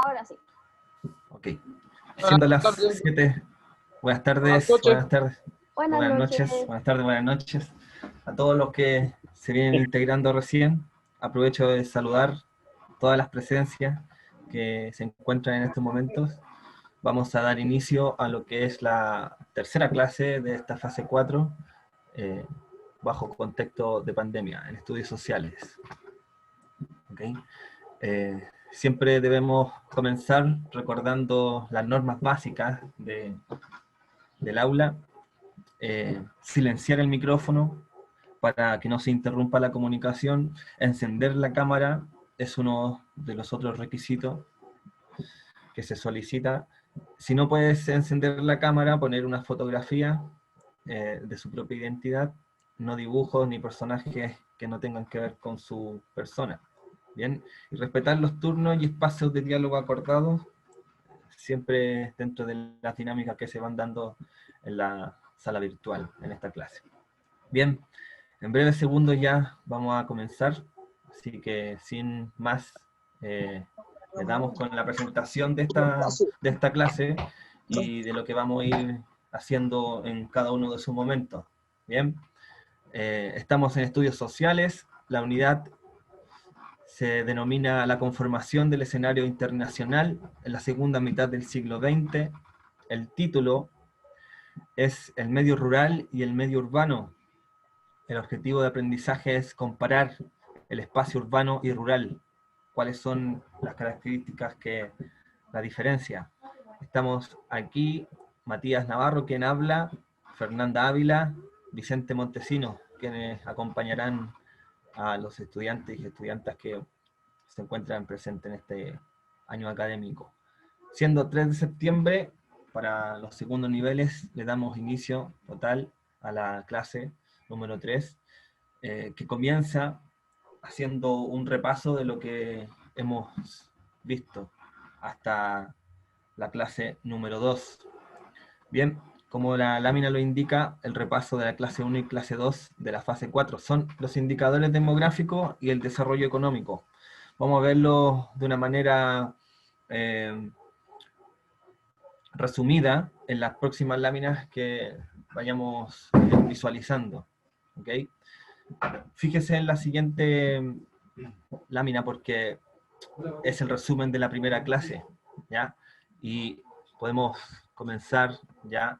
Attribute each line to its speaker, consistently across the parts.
Speaker 1: Ahora sí.
Speaker 2: Ok. Siendo las 7, buenas tardes, buenas tardes, buenas noches, buenas tardes, buenas noches a todos los que se vienen integrando recién. Aprovecho de saludar todas las presencias que se encuentran en estos momentos. Vamos a dar inicio a lo que es la tercera clase de esta fase 4, bajo contexto de pandemia, en estudios sociales. ¿Okay? Siempre debemos comenzar recordando las normas básicas del aula, silenciar el micrófono para que no se interrumpa la comunicación, encender la cámara es uno de los otros requisitos que se solicita. Si no puedes encender la cámara, poner una fotografía de su propia identidad, no dibujos ni personajes que no tengan que ver con su persona. Bien, y respetar los turnos y espacios de diálogo acordados, siempre dentro de las dinámicas que se van dando en la sala virtual, en esta clase. Bien, en breves segundos ya vamos a comenzar, así que sin más, le damos con la presentación de esta clase y de lo que vamos a ir haciendo en cada uno de sus momentos. Bien, estamos en estudios sociales, la unidad se denomina la conformación del escenario internacional en la segunda mitad del siglo XX. El título es el medio rural y el medio urbano. El objetivo de aprendizaje es comparar el espacio urbano y rural. ¿Cuáles son las características que la diferencia? Estamos aquí, Matías Navarro, quien habla, Fernanda Ávila, Vicente Montesino, quienes acompañarán a los estudiantes y estudiantas que se encuentran presentes en este año académico. Siendo 3 de septiembre, para los segundos niveles le damos inicio total a la clase número 3, que comienza haciendo un repaso de lo que hemos visto hasta la clase número 2. Bien, como la lámina lo indica, el repaso de la clase 1 y clase 2 de la fase 4 son los indicadores demográficos y el desarrollo económico. Vamos a verlo de una manera resumida en las próximas láminas que vayamos visualizando. ¿Okay? Fíjese en la siguiente lámina porque es el resumen de la primera clase, ¿ya? Y podemos comenzar ya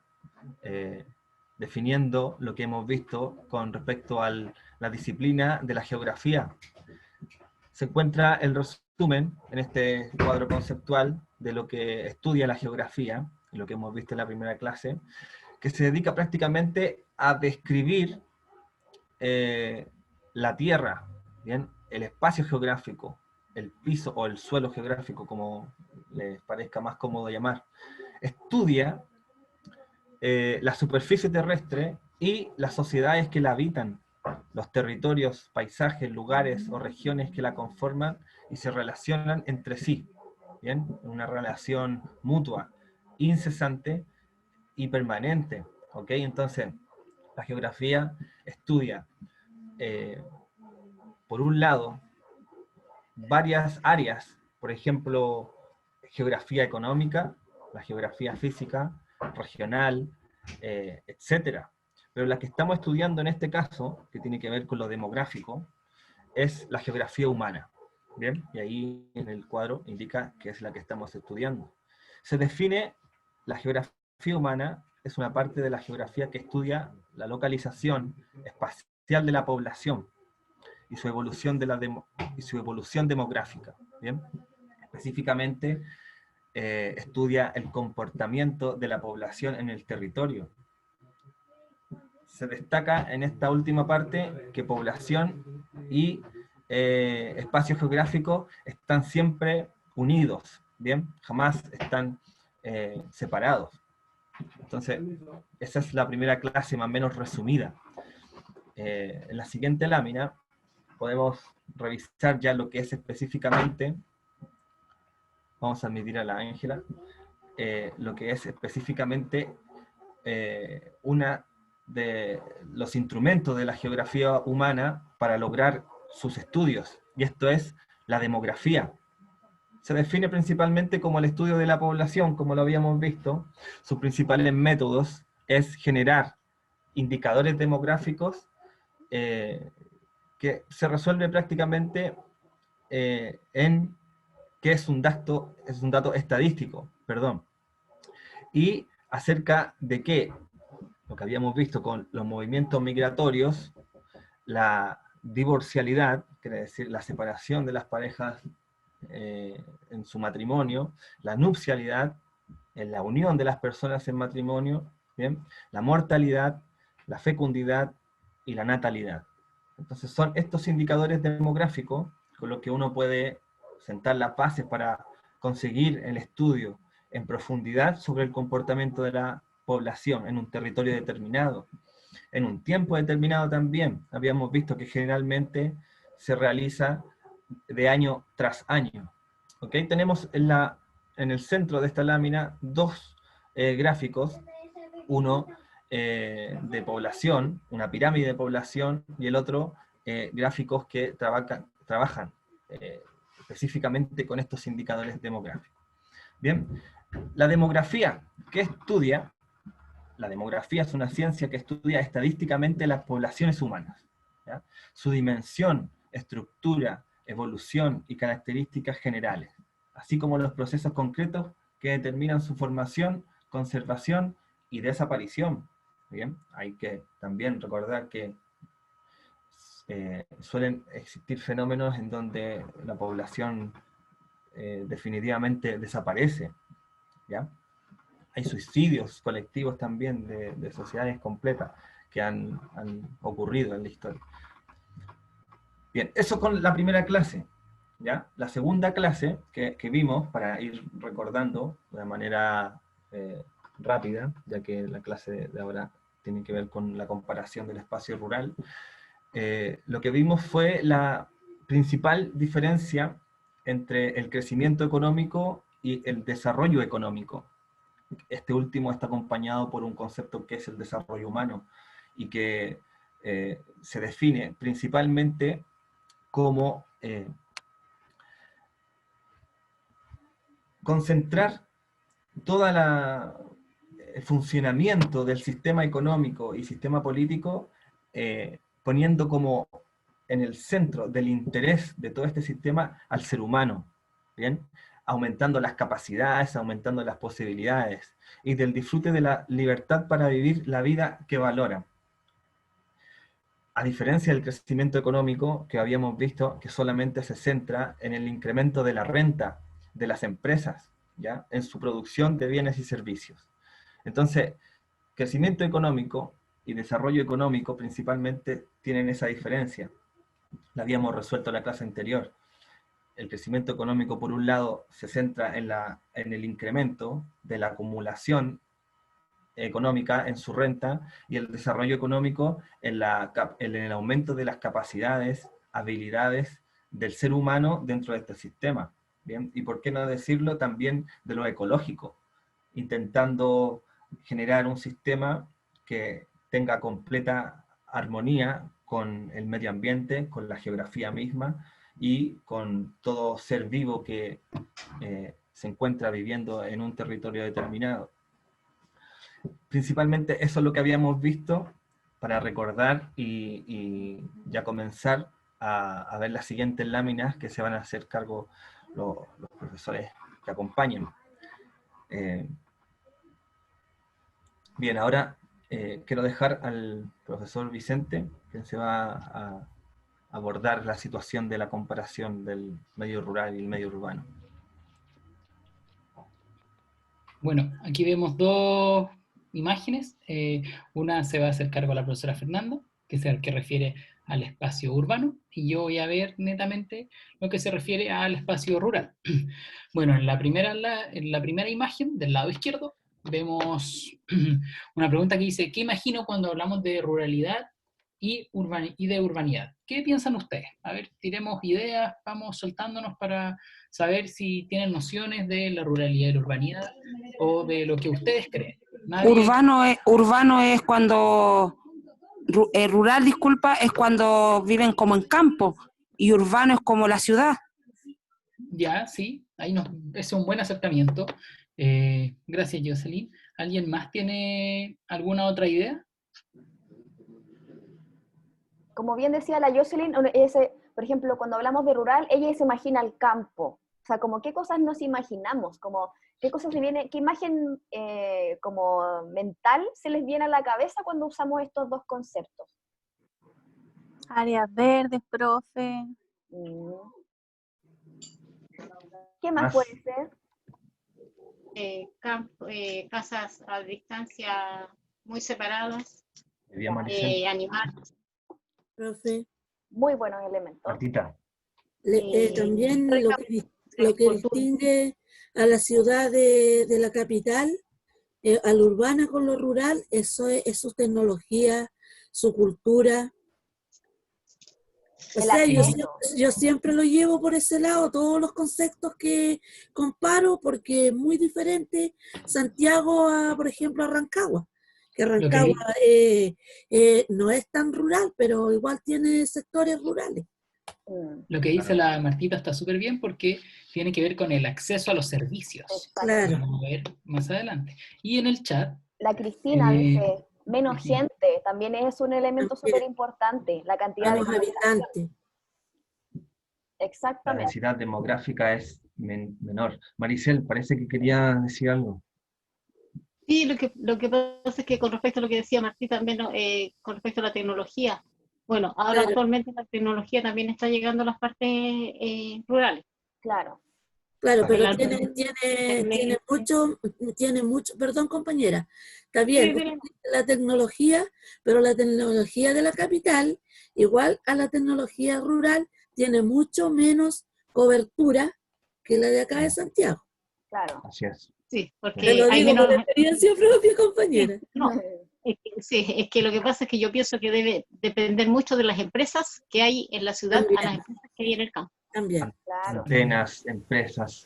Speaker 2: definiendo lo que hemos visto con respecto a la disciplina de la geografía. Se encuentra el resumen en este cuadro conceptual de lo que estudia la geografía, lo que hemos visto en la primera clase, que se dedica prácticamente a describir la Tierra, ¿bien? El espacio geográfico, el piso o el suelo geográfico, como les parezca más cómodo llamar. Estudia la superficie terrestre y las sociedades que la habitan, los territorios, paisajes, lugares o regiones que la conforman y se relacionan entre sí, ¿bien? Una relación mutua, incesante y permanente, ¿ok? Entonces, la geografía estudia, por un lado, varias áreas, por ejemplo, geografía económica, la geografía física, regional, etcétera. Pero la que estamos estudiando en este caso, que tiene que ver con lo demográfico, es la geografía humana. Bien, y ahí en el cuadro indica que es la que estamos estudiando. Se define la geografía humana, es una parte de la geografía que estudia la localización espacial de la población y su evolución, y su evolución demográfica. Bien, específicamente estudia el comportamiento de la población en el territorio. Se destaca en esta última parte que población y espacio geográfico están siempre unidos, ¿bien? Jamás están separados. Entonces, esa es la primera clase más o menos resumida. En la siguiente lámina podemos revisar ya lo que es específicamente, vamos a admitir a la Ángela, lo que es específicamente una de los instrumentos de la geografía humana para lograr sus estudios, y esto es la demografía. se define principalmente como el estudio de la población, como lo habíamos visto. Sus principales métodos es generar indicadores demográficos que se resuelve prácticamente en que es un dato estadístico, perdón. Y acerca de que, lo que habíamos visto con los movimientos migratorios, la divorcialidad, quiere decir la separación de las parejas en su matrimonio, la nupcialidad, en la unión de las personas en matrimonio, ¿bien? La mortalidad, la fecundidad y la natalidad. Entonces son estos indicadores demográficos con los que uno puede sentar las bases para conseguir el estudio en profundidad sobre el comportamiento de la población en un territorio determinado, en un tiempo determinado también. Habíamos visto que generalmente se realiza de año tras año. ¿Okay? Tenemos en el centro de esta lámina dos gráficos, uno de población, una pirámide de población, y el otro gráficos que trabajan específicamente con estos indicadores demográficos. Bien, la demografía, ¿qué estudia? La demografía es una ciencia que estudia estadísticamente las poblaciones humanas, ¿ya? Su dimensión, estructura, evolución y características generales, así como los procesos concretos que determinan su formación, conservación y desaparición. Bien, hay que también recordar que suelen existir fenómenos en donde la población definitivamente desaparece, ¿ya? Hay suicidios colectivos también de sociedades completas que han ocurrido en la historia. Bien, eso con la primera clase, ¿ya? La segunda clase que vimos, para ir recordando de manera rápida, ya que la clase de ahora tiene que ver con la comparación del espacio rural, lo que vimos fue la principal diferencia entre el crecimiento económico y el desarrollo económico. Este último está acompañado por un concepto que es el desarrollo humano y que se define principalmente como concentrar todo el funcionamiento del sistema económico y sistema político poniendo como en el centro del interés de todo este sistema al ser humano, ¿bien? Aumentando las capacidades, aumentando las posibilidades, y del disfrute de la libertad para vivir la vida que valora. A diferencia del crecimiento económico que habíamos visto, que solamente se centra en el incremento de la renta de las empresas, ¿ya? En su producción de bienes y servicios. Entonces, crecimiento económico y desarrollo económico principalmente tienen esa diferencia. La habíamos resuelto en la clase anterior. El crecimiento económico, por un lado, se centra en el incremento de la acumulación económica en su renta, y el desarrollo económico en el aumento de las capacidades, habilidades del ser humano dentro de este sistema. ¿Bien? Y por qué no decirlo también de lo ecológico, intentando generar un sistema que tenga completa armonía con el medio ambiente, con la geografía misma y con todo ser vivo que se encuentra viviendo en un territorio determinado. Principalmente eso es lo que habíamos visto para recordar y ya comenzar a ver las siguientes láminas que se van a hacer cargo los profesores que acompañan. Bien, ahora quiero dejar al profesor Vicente, quien se va a abordar la situación de la comparación del medio rural y el medio urbano.
Speaker 1: Bueno, aquí vemos dos imágenes. Una se va a hacer cargo a la profesora Fernanda, que es el que refiere al espacio urbano, y yo voy a ver netamente lo que se refiere al espacio rural. Bueno, en la primera imagen, del lado izquierdo, vemos una pregunta que dice, ¿qué imagino cuando hablamos de ruralidad y de urbanidad? ¿Qué piensan ustedes? A ver, tiremos ideas, vamos soltándonos para saber si tienen nociones de la ruralidad y la urbanidad, o de lo que ustedes creen.
Speaker 3: Urbano es cuando, rural, disculpa, es cuando viven como en campo, y urbano es como la ciudad.
Speaker 1: Ya, sí, ese es un buen acercamiento. Gracias, Jocelyn. ¿Alguien más tiene alguna otra idea?
Speaker 4: Como bien decía la Jocelyn, por ejemplo, cuando hablamos de rural, ella se imagina el campo. O sea, como qué cosas nos imaginamos, como qué cosas qué imagen como mental se les viene a la cabeza cuando usamos estos dos conceptos.
Speaker 5: Áreas verdes, profe.
Speaker 4: ¿Qué más puede ser?
Speaker 6: Casas a distancia muy separadas, animales.
Speaker 7: Profe.
Speaker 4: Muy buenos elementos.
Speaker 2: Martita.
Speaker 7: También lo que distingue a la ciudad de la capital, a la urbana con lo rural, eso es su tecnología, su cultura. O sea, yo siempre lo llevo por ese lado, todos los conceptos que comparo, porque es muy diferente Santiago a, por ejemplo, a Rancagua. Que Rancagua no es tan rural, pero igual tiene sectores rurales.
Speaker 1: Lo que dice la Martita está súper bien porque tiene que ver con el acceso a los servicios.
Speaker 7: Claro.
Speaker 1: Vamos a ver más adelante. Y en el chat...
Speaker 4: La Cristina dice, menos gente, también es un elemento súper importante, la cantidad de
Speaker 7: habitantes.
Speaker 4: Exactamente.
Speaker 2: La densidad demográfica es menor. Maricel, parece que quería decir algo.
Speaker 6: Sí, lo que pasa es que con respecto a lo que decía Martí también, con respecto a la tecnología, bueno, ahora actualmente la tecnología también está llegando a las partes rurales.
Speaker 4: Claro.
Speaker 7: Claro, pero tiene mucho, perdón compañera, está bien, la tecnología, pero la tecnología de la capital, igual a la tecnología rural, tiene mucho menos cobertura que la de acá de Santiago.
Speaker 4: Claro.
Speaker 2: Así es.
Speaker 6: Sí, porque
Speaker 7: te lo digo
Speaker 6: menos...
Speaker 7: por experiencia propia, compañera.
Speaker 6: No, es que lo que pasa es que yo pienso que debe depender mucho de las empresas que hay en la ciudad a las empresas que hay en el campo.
Speaker 7: También.
Speaker 4: Claro.
Speaker 2: Antenas, empresas.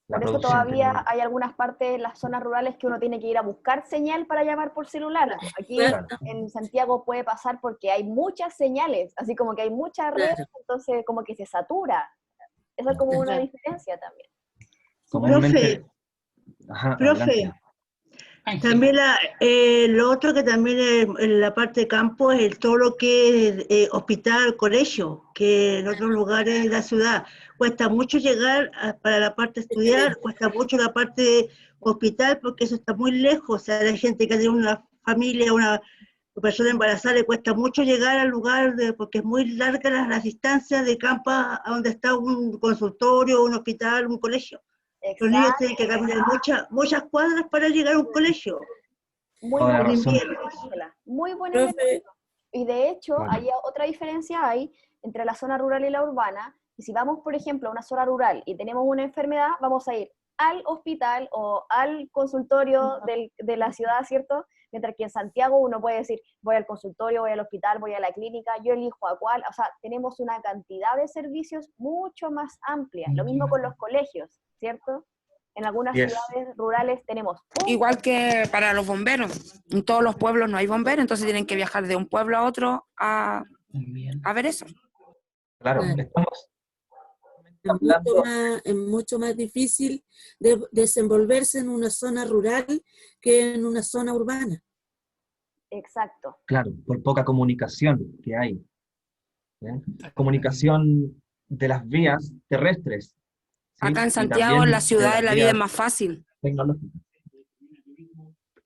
Speaker 4: Por eso todavía hay algunas partes en las zonas rurales que uno tiene que ir a buscar señal para llamar por celular. Aquí en Santiago puede pasar porque hay muchas señales, así como que hay muchas redes, entonces como que se satura. Eso es como una diferencia también.
Speaker 8: Profe, también lo otro que también en la parte de campo es todo lo que es hospital, colegio, que en otros lugares de la ciudad cuesta mucho llegar para la parte de estudiar, cuesta mucho la parte de hospital porque eso está muy lejos, o sea, hay gente que tiene una familia, una persona embarazada, le cuesta mucho llegar al lugar porque es muy larga las distancias de campo a donde está un consultorio, un hospital, un colegio.
Speaker 4: Exacto.
Speaker 8: Los niños tienen que caminar muchas cuadras para llegar a un colegio.
Speaker 4: Muy buena. Y de hecho, hay otra diferencia entre la zona rural y la urbana. Y si vamos, por ejemplo, a una zona rural y tenemos una enfermedad, vamos a ir al hospital o al consultorio de la ciudad, ¿cierto? Mientras que en Santiago uno puede decir, voy al consultorio, voy al hospital, voy a la clínica, yo elijo a cuál. O sea, tenemos una cantidad de servicios mucho más amplia. Lo mismo con los colegios, ¿cierto? En algunas ciudades rurales tenemos...
Speaker 3: Igual que para los bomberos. En todos los pueblos no hay bomberos, entonces tienen que viajar de un pueblo a otro a ver eso.
Speaker 2: Claro, estamos...
Speaker 7: Es mucho más difícil desenvolverse en una zona rural que en una zona urbana.
Speaker 4: Exacto.
Speaker 2: Claro, por poca comunicación que hay. Comunicación de las vías terrestres. ¿sí?
Speaker 3: Acá en Santiago, en la ciudad, la vida es más fácil.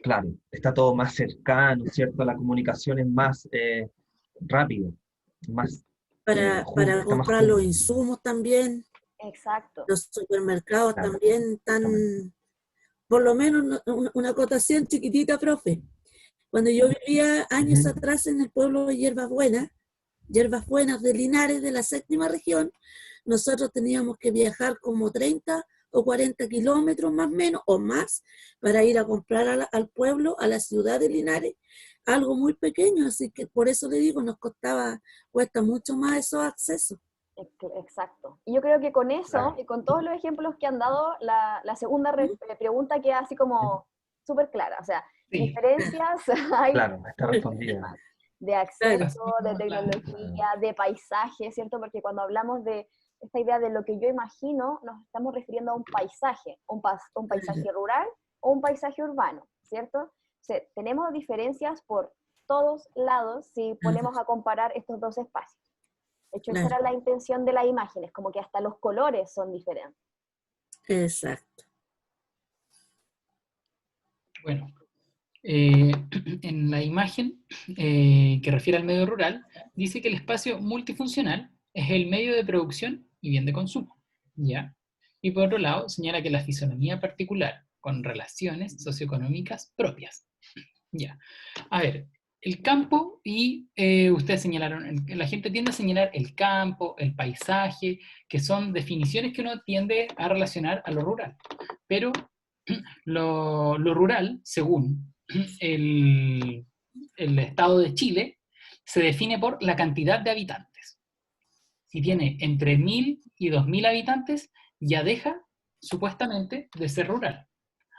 Speaker 2: Claro, está todo más cercano, ¿cierto? La comunicación es más rápida, más...
Speaker 7: Para comprar los insumos también.
Speaker 4: Exacto.
Speaker 7: Los supermercados también están, por lo menos una acotación chiquitita, profe. Cuando yo vivía años atrás en el pueblo de Hierbas Buenas de Linares, de la 7ª región, nosotros teníamos que viajar como 30 o 40 kilómetros más o menos, o más, para ir a comprar al pueblo, a la ciudad de Linares, algo muy pequeño, así que por eso le digo, cuesta mucho más esos accesos.
Speaker 4: Exacto. Y yo creo que con eso, y con todos los ejemplos que han dado, la segunda pregunta queda así como súper clara. O sea, diferencias hay
Speaker 2: está respondida.
Speaker 4: de acceso, de tecnología, de paisaje, ¿cierto? Porque cuando hablamos de esta idea de lo que yo imagino, nos estamos refiriendo a un paisaje, un paisaje rural o un paisaje urbano, ¿cierto? O sea, tenemos diferencias por todos lados si ponemos a comparar estos dos espacios. De hecho, esa era la intención de las imágenes, como que hasta los colores son diferentes.
Speaker 7: Exacto.
Speaker 1: Bueno, en la imagen que refiere al medio rural, dice que el espacio multifuncional es el medio de producción y bien de consumo, ¿ya? Y por otro lado, señala que la fisonomía particular con relaciones socioeconómicas propias, ¿ya? A ver, el campo y ustedes señalaron, la gente tiende a señalar el campo, el paisaje, que son definiciones que uno tiende a relacionar a lo rural, pero lo rural, según el Estado de Chile, se define por la cantidad de habitantes. Si tiene entre 1000 y 2000 habitantes, ya deja, supuestamente, de ser rural.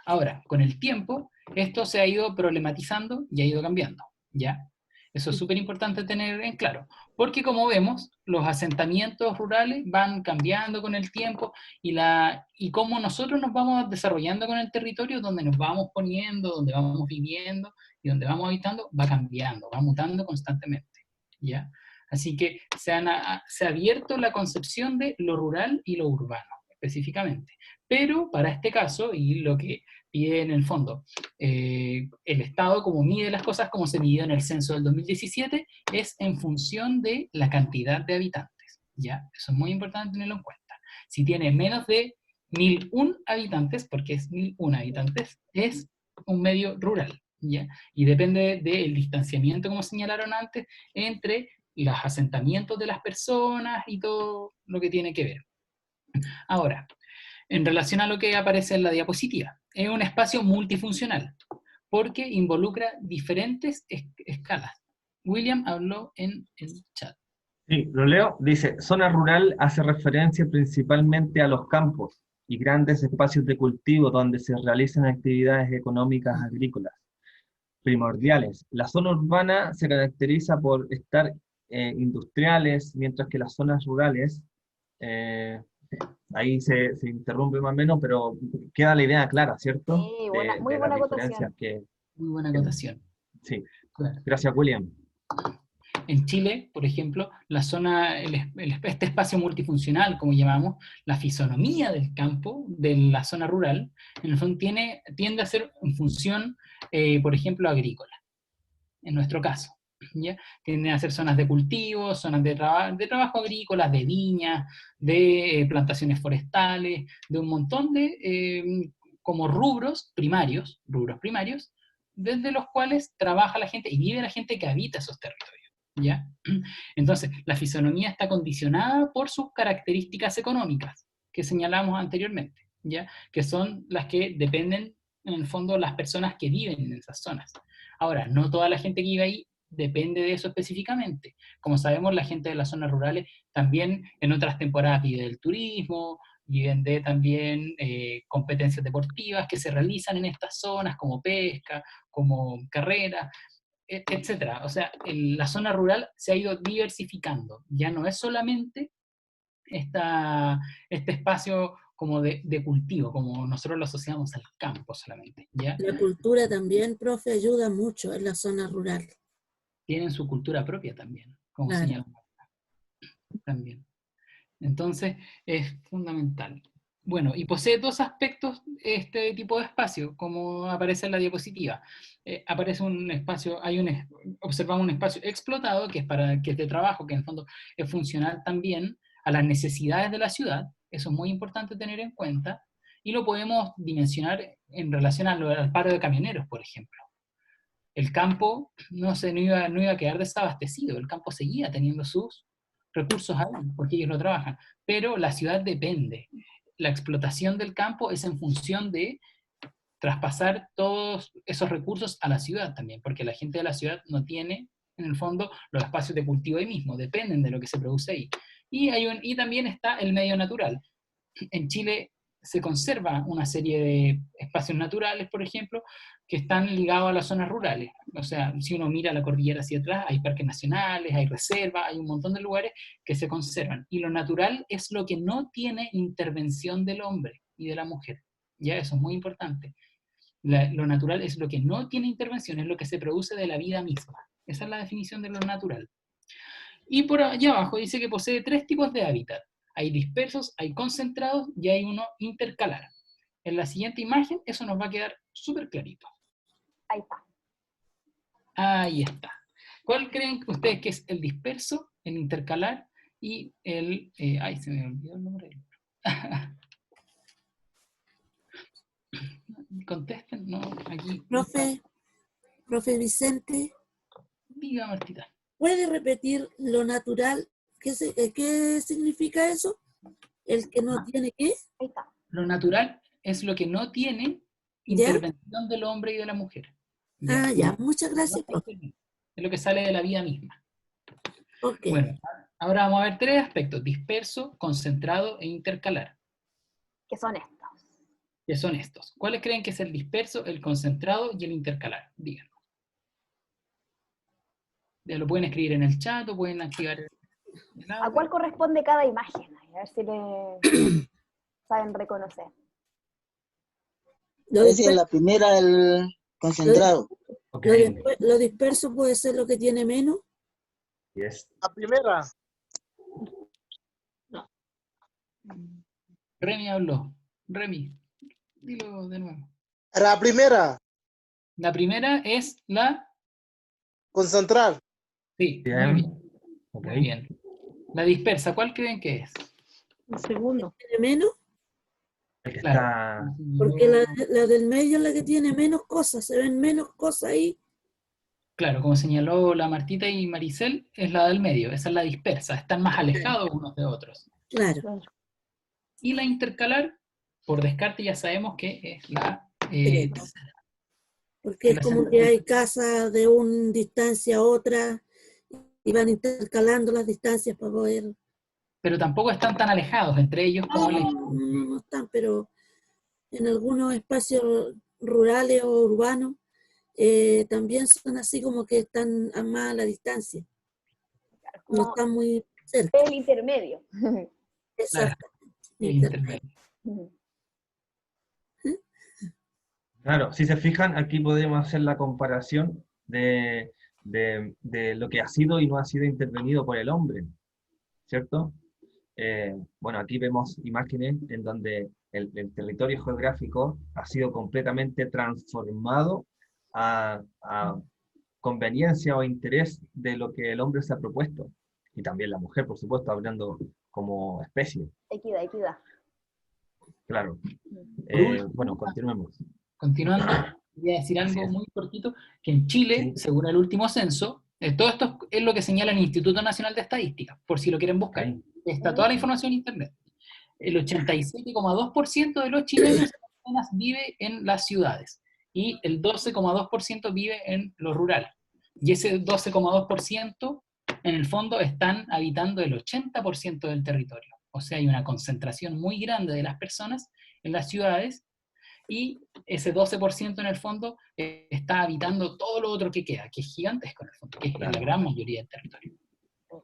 Speaker 1: Ahora, con el tiempo, esto se ha ido problematizando y ha ido cambiando, ¿ya? Eso es súper importante tener en claro, porque como vemos, los asentamientos rurales van cambiando con el tiempo y cómo nosotros nos vamos desarrollando con el territorio, donde nos vamos poniendo, donde vamos viviendo y donde vamos habitando, va cambiando, va mutando constantemente, ¿ya? Así que se ha abierto la concepción de lo rural y lo urbano, específicamente. Pero para este caso, y lo que pide en el fondo el Estado, como mide las cosas, como se midió en el censo del 2017, es en función de la cantidad de habitantes, ¿ya? Eso es muy importante tenerlo en cuenta. Si tiene menos de 1001 habitantes, porque es 1001 habitantes, es un medio rural, ¿ya? Y depende del distanciamiento, como señalaron antes, entre los asentamientos de las personas y todo lo que tiene que ver. Ahora, en relación a lo que aparece en la diapositiva, es un espacio multifuncional, porque involucra diferentes escalas. William habló en el chat.
Speaker 2: Sí, lo leo. Dice, zona rural hace referencia principalmente a los campos y grandes espacios de cultivo donde se realizan actividades económicas agrícolas primordiales. La zona urbana se caracteriza por estar industriales, mientras que las zonas rurales, ahí se interrumpe más o menos, pero queda la idea clara, ¿cierto?
Speaker 4: Sí, muy buena acotación.
Speaker 1: Muy buena acotación.
Speaker 2: Sí, claro. Gracias, William.
Speaker 1: En Chile, por ejemplo, la zona, este espacio multifuncional, como llamamos, la fisonomía del campo, de la zona rural, en el fondo tiende a ser en función, por ejemplo, agrícola, en nuestro caso, ¿ya? Tienden a ser zonas de cultivo, zonas de trabajo agrícola, de viñas, de plantaciones forestales, de un montón de como rubros primarios, desde los cuales trabaja la gente y vive la gente que habita esos territorios, ¿ya? Entonces, la fisonomía está condicionada por sus características económicas, que señalamos anteriormente, ¿ya? Que son las que dependen, en el fondo, las personas que viven en esas zonas. Ahora, no toda la gente que vive ahí depende de eso específicamente. Como sabemos, la gente de las zonas rurales también en otras temporadas vive del turismo, viven de también competencias deportivas que se realizan en estas zonas, como pesca, como carreras, etcétera. O sea, la zona rural se ha ido diversificando. Ya no es solamente este espacio como de cultivo, como nosotros lo asociamos al campo solamente, ¿ya?
Speaker 7: La cultura también, profe, ayuda mucho en la zona rural.
Speaker 1: Tienen su cultura propia también, como señalamos. También. Entonces, es fundamental. Bueno, y posee dos aspectos este tipo de espacio, como aparece en la diapositiva. Aparece un espacio, observamos un espacio explotado, que es de trabajo, que en el fondo es funcional también a las necesidades de la ciudad. Eso es muy importante tener en cuenta, y lo podemos dimensionar en relación al paro de camioneros, por ejemplo. El campo no iba a quedar desabastecido, el campo seguía teniendo sus recursos ahí, porque ellos lo trabajan, pero la ciudad depende. La explotación del campo es en función de traspasar todos esos recursos a la ciudad también, porque la gente de la ciudad no tiene, en el fondo, los espacios de cultivo ahí mismo, dependen de lo que se produce ahí. Y también está el medio natural. En Chile se conserva una serie de espacios naturales, por ejemplo, que están ligados a las zonas rurales. O sea, si uno mira la cordillera hacia atrás, hay parques nacionales, hay reservas, hay un montón de lugares que se conservan. Y lo natural es lo que no tiene intervención del hombre y de la mujer. Ya, eso es muy importante. Lo natural es lo que no tiene intervención, es lo que se produce de la vida misma. Esa es la definición de lo natural. Y por allá abajo dice que posee 3 tipos de hábitat. Hay dispersos, hay concentrados y hay uno intercalar. En la siguiente imagen eso nos va a quedar súper clarito.
Speaker 4: Ahí está.
Speaker 1: Ahí está. ¿Cuál creen ustedes que es el disperso, el intercalar y el... ay, se me olvidó el nombre. Contesten, no, aquí.
Speaker 7: Profe Vicente.
Speaker 1: Diga, Martita.
Speaker 7: ¿Puede repetir lo natural? ¿Qué significa eso? ¿El que no tiene qué?
Speaker 4: Ahí está.
Speaker 1: Lo natural es lo que no tiene intervención del hombre y de la mujer.
Speaker 7: Ya, muchas gracias, profe.
Speaker 1: Es lo que sale de la vida misma.
Speaker 7: Okay.
Speaker 1: Bueno, ahora vamos a ver 3 aspectos: disperso, concentrado e intercalar.
Speaker 4: ¿Qué son estos?
Speaker 1: ¿Qué son estos? ¿Cuáles creen que es el disperso, el concentrado y el intercalar? Díganos. Ya lo pueden escribir en el chat o pueden activar el audio.
Speaker 4: ¿A cuál corresponde cada imagen? A ver si le saben reconocer.
Speaker 5: Es la primera, el concentrado.
Speaker 2: Okay.
Speaker 7: Lo disperso puede ser lo que tiene menos.
Speaker 2: Yes.
Speaker 9: La primera.
Speaker 6: No.
Speaker 1: Remy habló. Remy, dilo de nuevo.
Speaker 9: La primera.
Speaker 1: La primera es la...
Speaker 9: Concentrar.
Speaker 1: Sí,
Speaker 2: Bien.
Speaker 1: muy bien.
Speaker 2: Okay.
Speaker 1: Muy bien. La dispersa, ¿cuál creen que es?
Speaker 6: El segundo.
Speaker 7: ¿Tiene menos?
Speaker 2: El que
Speaker 1: Claro.
Speaker 2: está...
Speaker 7: Porque la del medio es la que tiene menos cosas, se ven menos cosas ahí.
Speaker 1: Claro, como señaló la Martita y Maricel, es la del medio, esa es la dispersa, están más alejados unos de otros.
Speaker 7: Claro.
Speaker 1: Y la intercalar, por descarte ya sabemos que es la tercera.
Speaker 7: Porque es como que hay casas de una distancia a otra y van intercalando las distancias para poder...
Speaker 1: Pero tampoco están tan alejados entre ellos como
Speaker 7: No están, pero en algunos espacios rurales o urbanos también son así como que están a más a la distancia. No están muy cerca.
Speaker 4: El intermedio.
Speaker 7: Exacto.
Speaker 1: el intermedio.
Speaker 2: Claro, si se fijan, aquí podemos hacer la comparación de lo que ha sido y no ha sido intervenido por el hombre, ¿cierto? Bueno, aquí vemos imágenes en donde el territorio geográfico ha sido completamente transformado a conveniencia o interés de lo que el hombre se ha propuesto. Y también la mujer, por supuesto, hablando como especie.
Speaker 4: Equidad.
Speaker 2: Claro. Bueno, continuemos.
Speaker 1: Continuando, voy a decir algo muy cortito, que en Chile, según el último censo, todo esto es lo que señala el Instituto Nacional de Estadística, por si lo quieren buscar. Está toda la información en internet. El 87,2% de los chilenos vive en las ciudades y el 12,2% vive en lo rural. Y ese 12,2% en el fondo están habitando el 80% del territorio. O sea, hay una concentración muy grande de las personas en las ciudades y ese 12% en el fondo está habitando todo lo otro que queda, que es gigantesco en el fondo, que es la gran mayoría del territorio.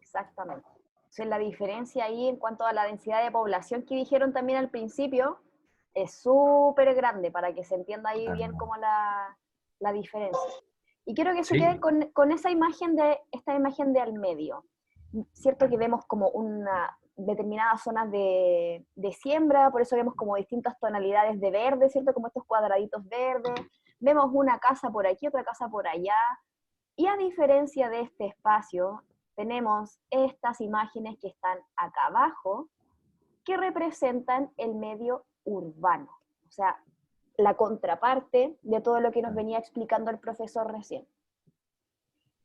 Speaker 4: Exactamente. Entonces la diferencia ahí en cuanto a la densidad de población que dijeron también al principio es súper grande para que se entienda ahí bien como la diferencia. Y quiero que se quede con esa imagen esta imagen de al medio. Cierto que vemos como una determinadas zonas de siembra, por eso vemos como distintas tonalidades de verde, ¿cierto? Como estos cuadraditos verdes. Vemos una casa por aquí, otra casa por allá. Y a diferencia de este espacio, tenemos estas imágenes que están acá abajo, que representan el medio urbano. O sea, la contraparte de todo lo que nos venía explicando el profesor recién.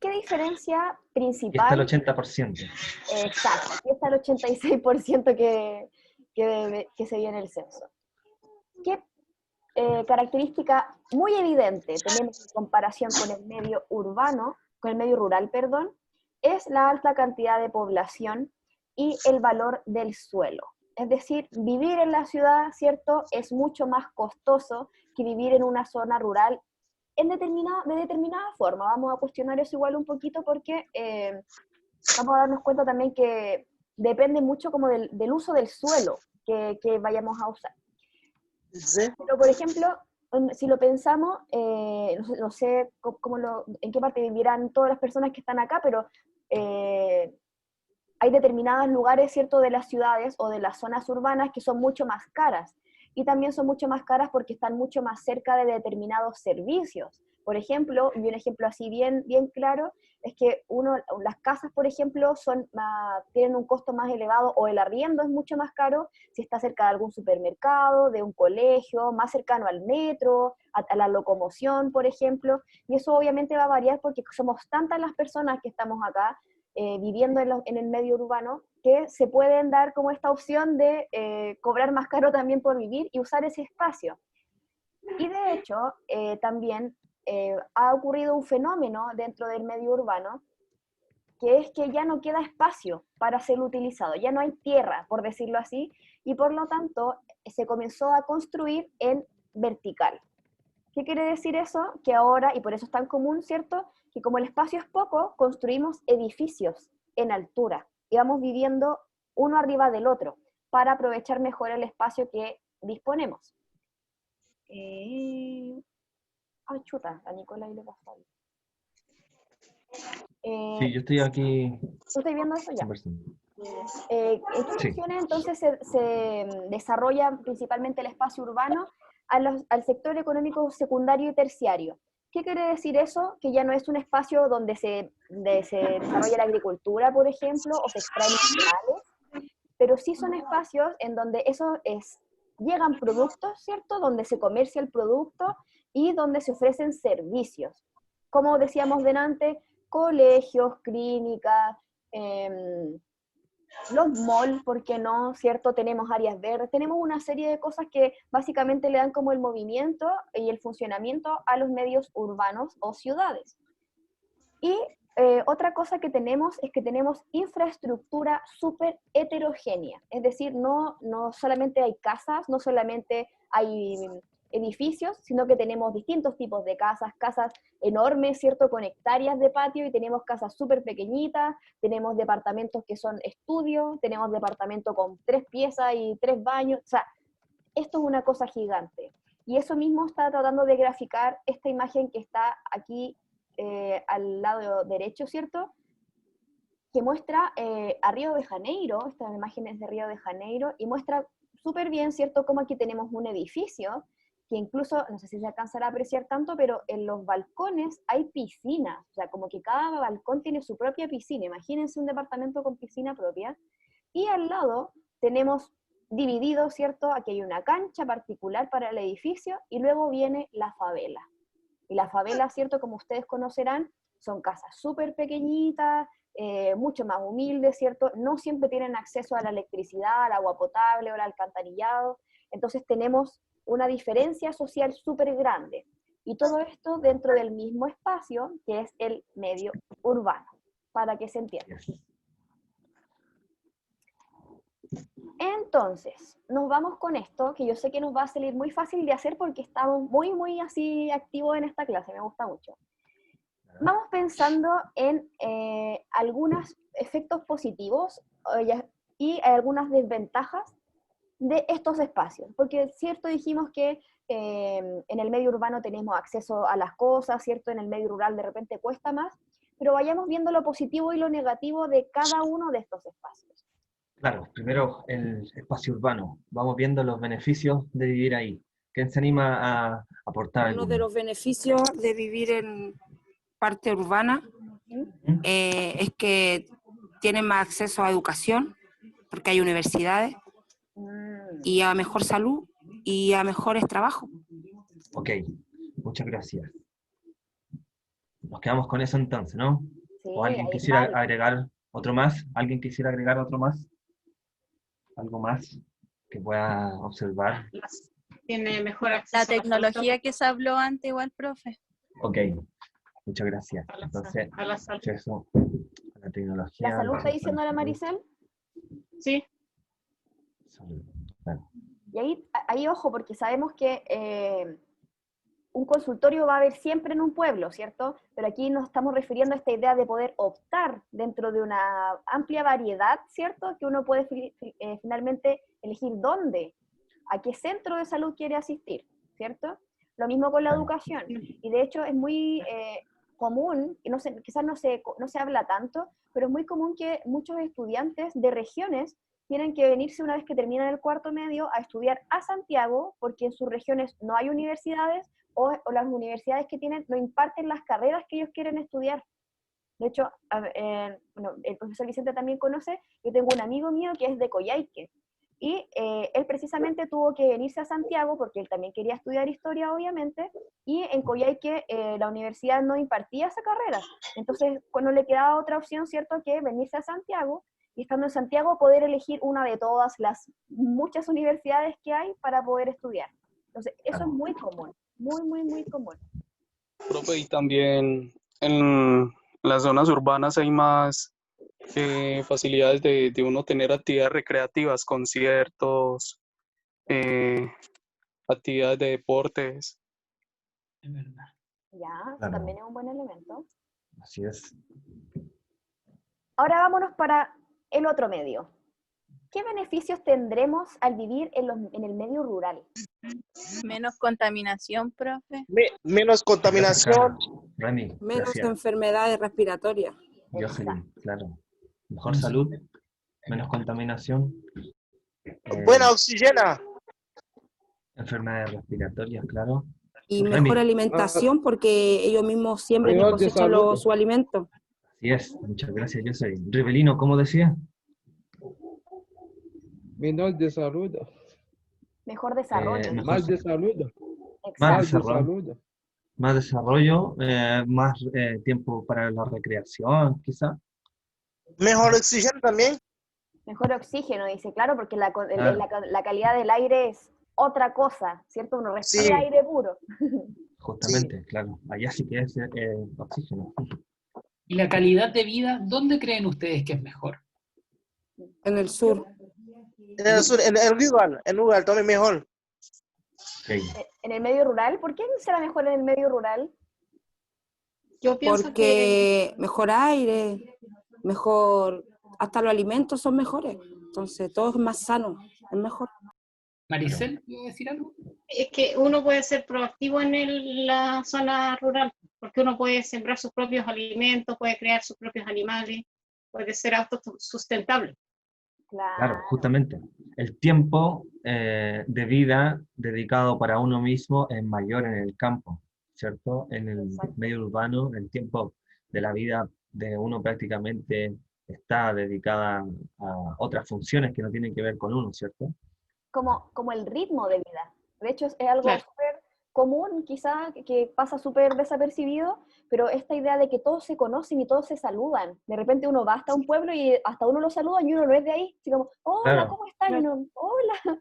Speaker 4: ¿Qué diferencia principal?
Speaker 2: Y está el 80%.
Speaker 4: Exacto, y está el 86% que se vio en el censo. ¿Qué característica muy evidente tenemos en comparación con el medio urbano, con el medio rural, perdón, es la alta cantidad de población y el valor del suelo. Es decir, vivir en la ciudad, ¿cierto?, es mucho más costoso que vivir en una zona rural de determinada forma. Vamos a cuestionar eso igual un poquito porque vamos a darnos cuenta también que depende mucho como del uso del suelo que vayamos a usar.
Speaker 9: ¿Sí?
Speaker 4: Pero, por ejemplo, si lo pensamos, no sé en qué parte vivirán todas las personas que están acá, pero hay determinados lugares, ¿cierto?, de las ciudades o de las zonas urbanas que son mucho más caras. Y también son mucho más caras porque están mucho más cerca de determinados servicios. Por ejemplo, y un ejemplo así bien claro, es que las casas, por ejemplo, tienen un costo más elevado, o el arriendo es mucho más caro si está cerca de algún supermercado, de un colegio, más cercano al metro, a la locomoción, por ejemplo. Y eso obviamente va a variar porque somos tantas las personas que estamos acá, viviendo en el medio urbano, que se pueden dar como esta opción de cobrar más caro también por vivir y usar ese espacio. Y de hecho, también ha ocurrido un fenómeno dentro del medio urbano, que es que ya no queda espacio para ser utilizado, ya no hay tierra, por decirlo así, y por lo tanto se comenzó a construir en vertical. ¿Qué quiere decir eso? Que ahora, y por eso es tan común, ¿cierto?, que como el espacio es poco, construimos edificios en altura y vamos viviendo uno arriba del otro para aprovechar mejor el espacio que disponemos. Chuta, a Nicolás le pasó algo.
Speaker 2: Sí, yo estoy aquí.
Speaker 4: ¿Tú estás viendo eso ya? En estas
Speaker 2: Sí.
Speaker 4: regiones entonces se desarrolla principalmente el espacio urbano al sector económico secundario y terciario. ¿Qué quiere decir eso? Que ya no es un espacio donde se desarrolla la agricultura, por ejemplo, o se extraen minerales, pero sí son espacios en donde llegan productos, ¿cierto? Donde se comercia el producto y donde se ofrecen servicios. Como decíamos delante, colegios, clínicas, los malls, ¿por qué no? ¿Cierto? Tenemos áreas verdes, tenemos una serie de cosas que básicamente le dan como el movimiento y el funcionamiento a los medios urbanos o ciudades. Y otra cosa que tenemos es que tenemos infraestructura súper heterogénea, es decir, no solamente hay casas, no solamente hay edificios, sino que tenemos distintos tipos de casas enormes, ¿cierto?, con hectáreas de patio, y tenemos casas súper pequeñitas, tenemos departamentos que son estudios, tenemos departamentos con 3 piezas y 3 baños, o sea, esto es una cosa gigante. Y eso mismo está tratando de graficar esta imagen que está aquí al lado derecho, ¿cierto?, que muestra a Río de Janeiro, esta imagen es de Río de Janeiro, y muestra súper bien, ¿cierto?, cómo aquí tenemos un edificio, que incluso, no sé si se alcanzará a apreciar tanto, pero en los balcones hay piscinas, o sea, como que cada balcón tiene su propia piscina, imagínense un departamento con piscina propia, y al lado tenemos dividido, ¿cierto?, aquí hay una cancha particular para el edificio, y luego viene la favela. Y la favela, ¿cierto?, como ustedes conocerán, son casas súper pequeñitas, mucho más humildes, ¿cierto? No siempre tienen acceso a la electricidad, al agua potable o al alcantarillado, entonces tenemos una diferencia social súper grande. Y todo esto dentro del mismo espacio, que es el medio urbano, para que se entienda. Entonces, nos vamos con esto, que yo sé que nos va a salir muy fácil de hacer porque estamos muy así activos en esta clase, me gusta mucho. Vamos pensando en algunos efectos positivos y algunas desventajas de estos espacios, porque cierto, dijimos que en el medio urbano tenemos acceso a las cosas, cierto, en el medio rural de repente cuesta más, pero vayamos viendo lo positivo y lo negativo de cada uno de estos espacios.
Speaker 2: Claro, primero el espacio urbano, vamos viendo los beneficios de vivir ahí. ¿Quién se anima a aportar alguno?
Speaker 3: Uno de los beneficios de vivir en parte urbana es que tienen más acceso a educación, porque hay universidades, y a mejor salud y a mejores trabajos.
Speaker 2: Ok, muchas gracias. Nos quedamos con eso entonces, ¿no? Sí, ¿o alguien quisiera agregar otro más? ¿Alguien quisiera agregar otro más? ¿Algo más que pueda observar?
Speaker 6: Tiene mejor acceso
Speaker 10: la tecnología que se habló antes igual, profe.
Speaker 2: Ok, muchas gracias. Entonces, acceso a la tecnología.
Speaker 4: ¿La salud está diciendo la Maricel?
Speaker 6: Sí.
Speaker 2: Claro.
Speaker 4: Y ahí ojo, porque sabemos que un consultorio va a haber siempre en un pueblo, ¿cierto? Pero aquí nos estamos refiriendo a esta idea de poder optar dentro de una amplia variedad, ¿cierto? Que uno puede finalmente elegir dónde, a qué centro de salud quiere asistir, ¿cierto? Lo mismo con la educación. Y de hecho es muy común, y quizás no se habla tanto, pero es muy común que muchos estudiantes de regiones tienen que venirse una vez que terminan el cuarto medio a estudiar a Santiago, porque en sus regiones no hay universidades, o las universidades que tienen no imparten las carreras que ellos quieren estudiar. De hecho, bueno, el profesor Vicente también conoce, yo tengo un amigo mío que es de Coyhaique, y él precisamente tuvo que venirse a Santiago, porque él también quería estudiar historia, obviamente, y en Coyhaique la universidad no impartía esa carrera. Entonces, no le quedaba otra opción, ¿cierto?, que venirse a Santiago, y estando en Santiago poder elegir una de todas las muchas universidades que hay para poder estudiar. Entonces, eso es muy común, muy, muy, muy común.
Speaker 11: Profe, y también en las zonas urbanas hay más facilidades de uno tener actividades recreativas, conciertos, actividades de deportes.
Speaker 1: Es verdad.
Speaker 4: Ya, eso también es un buen elemento.
Speaker 2: Así es.
Speaker 4: Ahora vámonos para el otro medio. ¿Qué beneficios tendremos al vivir en el medio rural?
Speaker 10: Menos contaminación, profe.
Speaker 9: Menos contaminación.
Speaker 2: Rami,
Speaker 3: menos enfermedades respiratorias.
Speaker 2: Jocelyn, claro. Mejor salud, menos contaminación.
Speaker 9: Buena oxigena.
Speaker 2: Enfermedades respiratorias, claro.
Speaker 3: Y mejor alimentación, porque ellos mismos siembran y cosechan su alimento.
Speaker 2: Así es, muchas gracias, Jocelyn. Rivelino, ¿cómo decía?
Speaker 12: Menor de salud.
Speaker 4: Mejor desarrollo.
Speaker 12: Más de salud.
Speaker 2: Más desarrollo, más tiempo para la recreación, quizá.
Speaker 9: Mejor oxígeno también.
Speaker 4: Mejor oxígeno, dice, claro, porque la calidad del aire es otra cosa, ¿cierto? Uno respira aire puro.
Speaker 2: Justamente, claro. Allá sí que es oxígeno.
Speaker 1: ¿Y la calidad de vida, dónde creen ustedes que es mejor?
Speaker 3: En el sur.
Speaker 9: En el sur, en el rural también mejor.
Speaker 2: Okay.
Speaker 4: ¿En el medio rural? ¿Por qué será mejor en el medio rural?
Speaker 3: Yo pienso porque mejor aire, mejor, hasta los alimentos son mejores, entonces todo es más sano, es mejor.
Speaker 1: Maricel, ¿puedo decir algo?
Speaker 6: Es que uno puede ser proactivo en la zona rural, porque uno puede sembrar sus propios alimentos, puede crear sus propios animales, puede ser autosustentable.
Speaker 2: Claro, justamente. El tiempo de vida dedicado para uno mismo es mayor en el campo, ¿cierto? En el medio urbano, el tiempo de la vida de uno prácticamente está dedicada a otras funciones que no tienen que ver con uno, ¿cierto?
Speaker 4: Como el ritmo de vida. De hecho, es algo súper común, quizá, que pasa súper desapercibido, pero esta idea de que todos se conocen y todos se saludan. De repente uno va hasta un pueblo y hasta uno lo saluda y uno no es de ahí. Así como, hola, ¿cómo estás? Y uno, hola.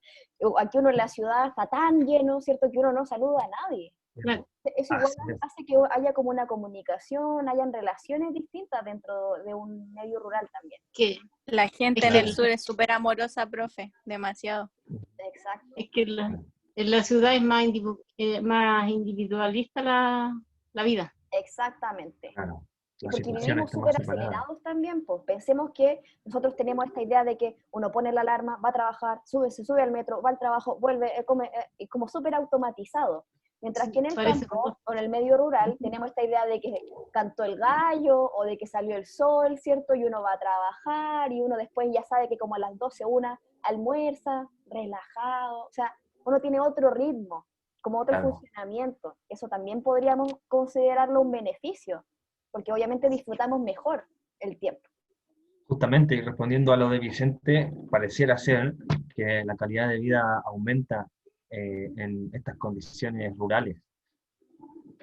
Speaker 4: Aquí uno en la ciudad está tan lleno, ¿cierto? Que uno no saluda a nadie.
Speaker 6: Claro.
Speaker 4: Eso igual hace que haya como una comunicación, hayan relaciones distintas dentro de un medio rural también.
Speaker 10: Que la gente en el sur es súper amorosa, profe, demasiado.
Speaker 4: Exacto.
Speaker 6: Es que en la ciudad es más individualista la vida.
Speaker 4: Exactamente.
Speaker 2: Claro.
Speaker 4: Porque vivimos súper acelerados también, pues pensemos que nosotros tenemos esta idea de que uno pone la alarma, va a trabajar, se sube al metro, va al trabajo, vuelve, come, como súper automatizado. Mientras que en el campo o en el medio rural tenemos esta idea de que cantó el gallo o de que salió el sol, ¿cierto? Y uno va a trabajar y uno después ya sabe que como a las 12 una almuerza, relajado, o sea, uno tiene otro ritmo, como otro funcionamiento. Eso también podríamos considerarlo un beneficio, porque obviamente disfrutamos mejor el tiempo.
Speaker 2: Justamente, y respondiendo a lo de Vicente, pareciera ser que la calidad de vida aumenta en estas condiciones rurales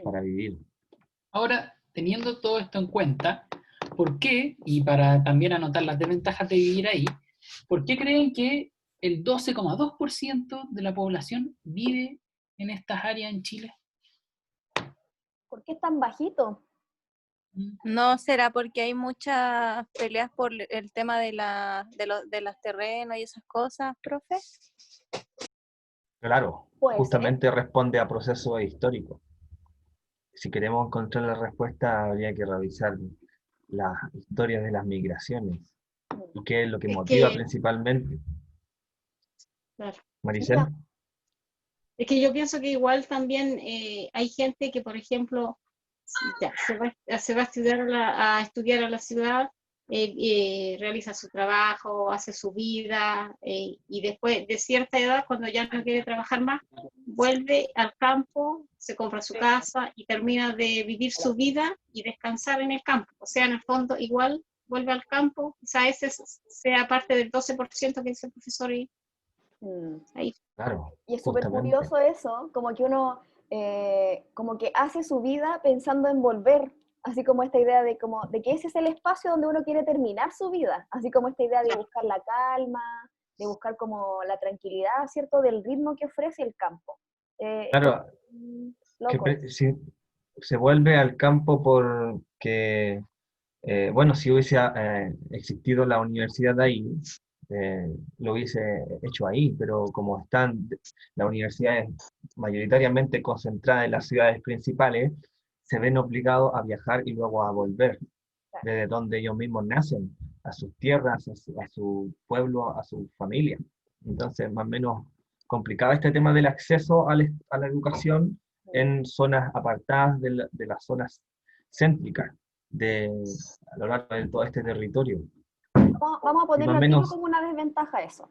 Speaker 2: para vivir.
Speaker 1: Ahora, teniendo todo esto en cuenta, ¿por qué, y para también anotar las desventajas de vivir ahí, por qué creen que el 12,2% de la población vive en estas áreas en Chile?
Speaker 4: ¿Por qué es tan bajito?
Speaker 10: ¿No será porque hay muchas peleas por el tema de los terrenos y esas cosas, profe?
Speaker 2: Claro, justamente responde a procesos históricos. Si queremos encontrar la respuesta, habría que revisar las historias de las migraciones y qué es lo que motiva principalmente.
Speaker 6: Claro.
Speaker 2: Maricel.
Speaker 6: Es que yo pienso que igual también hay gente que, por ejemplo, ya, se va a estudiar a la ciudad, realiza su trabajo, hace su vida, y después de cierta edad, cuando ya no quiere trabajar más, vuelve al campo, se compra su casa y termina de vivir su vida y descansar en el campo. O sea, en el fondo igual vuelve al campo, quizá ese sea parte del 12% que dice el profesor ahí.
Speaker 2: Claro,
Speaker 4: y es súper curioso eso, como que uno como que hace su vida pensando en volver, así como esta idea de que ese es el espacio donde uno quiere terminar su vida, así como esta idea de buscar la calma, de buscar como la tranquilidad, ¿cierto? Del ritmo que ofrece el campo.
Speaker 2: Claro, si se vuelve al campo porque, bueno, si hubiese existido la universidad de ahí, lo hubiese hecho ahí, pero como la universidad es mayoritariamente concentrada en las ciudades principales, se ven obligados a viajar y luego a volver, desde donde ellos mismos nacen, a sus tierras, a su pueblo, a su familia. Entonces, más o menos complicado este tema del acceso a la educación en zonas apartadas de las zonas céntricas a lo largo de todo este territorio.
Speaker 4: Vamos a ponerlo aquí como una desventaja eso.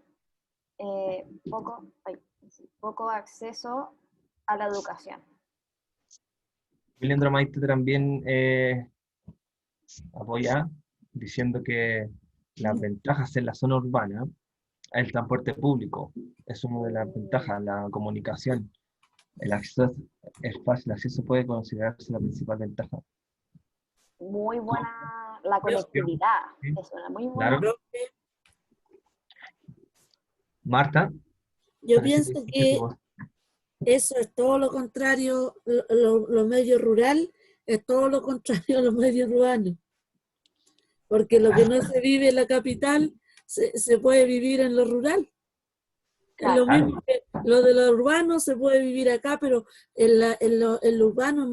Speaker 4: Poco acceso a la educación.
Speaker 2: Wilendra Maite también apoya diciendo que las ventajas en la zona urbana, el transporte público es una de las ventajas, la comunicación, el acceso es fácil, así se puede considerarse la principal ventaja.
Speaker 4: Muy buena la conectividad, es una muy buena.
Speaker 2: Claro. Marta.
Speaker 7: Yo pienso que eso es todo lo contrario, lo medio rural es todo lo contrario a lo medio urbano. Porque lo que no se vive en la capital se puede vivir en lo rural. Es lo mismo que lo de lo urbano se puede vivir acá, pero en lo urbano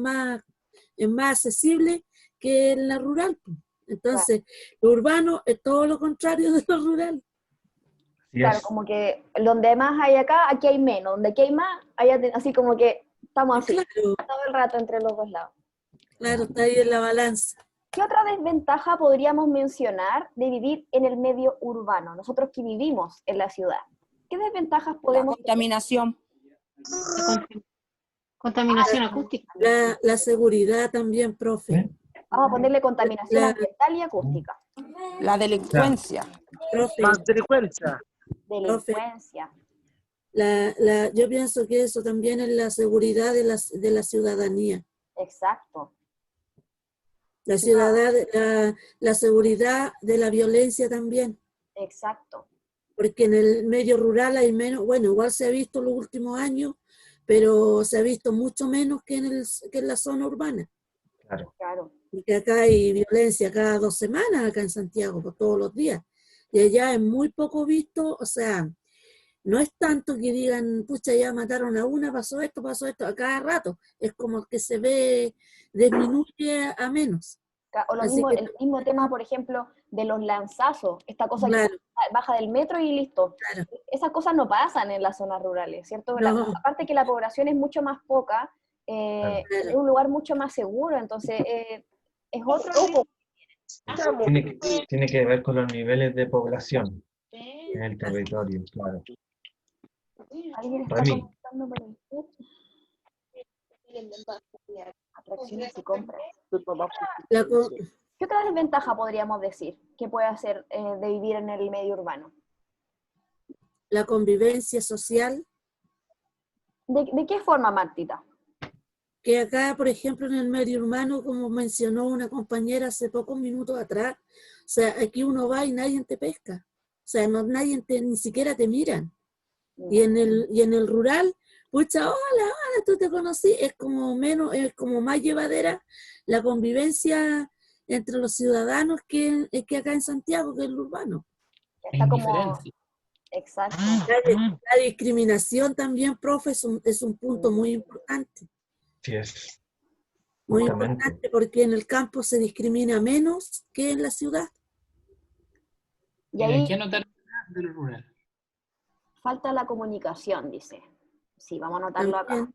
Speaker 7: es más accesible que en la rural. Entonces, lo urbano es todo lo contrario de lo rural.
Speaker 4: Claro, como que donde más hay acá, aquí hay menos. Donde aquí hay más, así como que estamos así, todo el rato entre los dos lados.
Speaker 7: Claro, está ahí en la balanza.
Speaker 4: ¿Qué otra desventaja podríamos mencionar de vivir en el medio urbano? Nosotros que vivimos en la ciudad. ¿Qué desventajas podemos
Speaker 3: tener? Contaminación.
Speaker 6: Contaminación acústica.
Speaker 7: La seguridad también, profe.
Speaker 4: Vamos a ponerle contaminación ambiental y acústica.
Speaker 3: La delincuencia.
Speaker 9: Más delincuencia.
Speaker 4: Delincuencia.
Speaker 7: Yo pienso que eso también es la seguridad de la ciudadanía.
Speaker 4: Exacto.
Speaker 7: La seguridad de la violencia también.
Speaker 4: Exacto.
Speaker 7: Porque en el medio rural hay menos, bueno, igual se ha visto en los últimos años, pero se ha visto mucho menos que en la zona urbana.
Speaker 4: Claro.
Speaker 7: Porque acá hay violencia cada 2 semanas acá en Santiago, por todos los días. Y allá es muy poco visto, o sea, no es tanto que digan, pucha, ya mataron a una, pasó esto, a cada rato. Es como que se ve, disminuye a menos.
Speaker 4: O el mismo tema, por ejemplo, de los lanzazos, esta cosa que baja del metro y listo.
Speaker 7: Claro.
Speaker 4: Esas cosas no pasan en las zonas rurales, ¿cierto?
Speaker 7: No.
Speaker 4: Aparte que la población es mucho más poca, es un lugar mucho más seguro, entonces es otro...
Speaker 2: Tiene que ver con los niveles de población en el territorio, claro.
Speaker 4: ¿Alguien está comentando por el chat? Atracciones y compras. ¿Qué otra desventaja podríamos decir que puede hacer de vivir en el medio urbano?
Speaker 7: La convivencia social.
Speaker 4: ¿De qué forma, Martita?
Speaker 7: Que acá, por ejemplo, en el medio urbano, como mencionó una compañera hace pocos minutos atrás, o sea, aquí uno va y nadie te pesca. O sea, ni siquiera te miran. Y en el rural, pucha, hola, tú te conocí, es como más llevadera la convivencia entre los ciudadanos que acá en Santiago, que es el urbano.
Speaker 4: Está como... Exacto.
Speaker 7: La discriminación también, profe, es un punto muy importante.
Speaker 2: Sí, es.
Speaker 7: Muy importante porque en el campo se discrimina menos que en la ciudad.
Speaker 1: Y ahí hay que anotar del rural.
Speaker 4: Falta la comunicación, dice. Sí, vamos a anotarlo acá.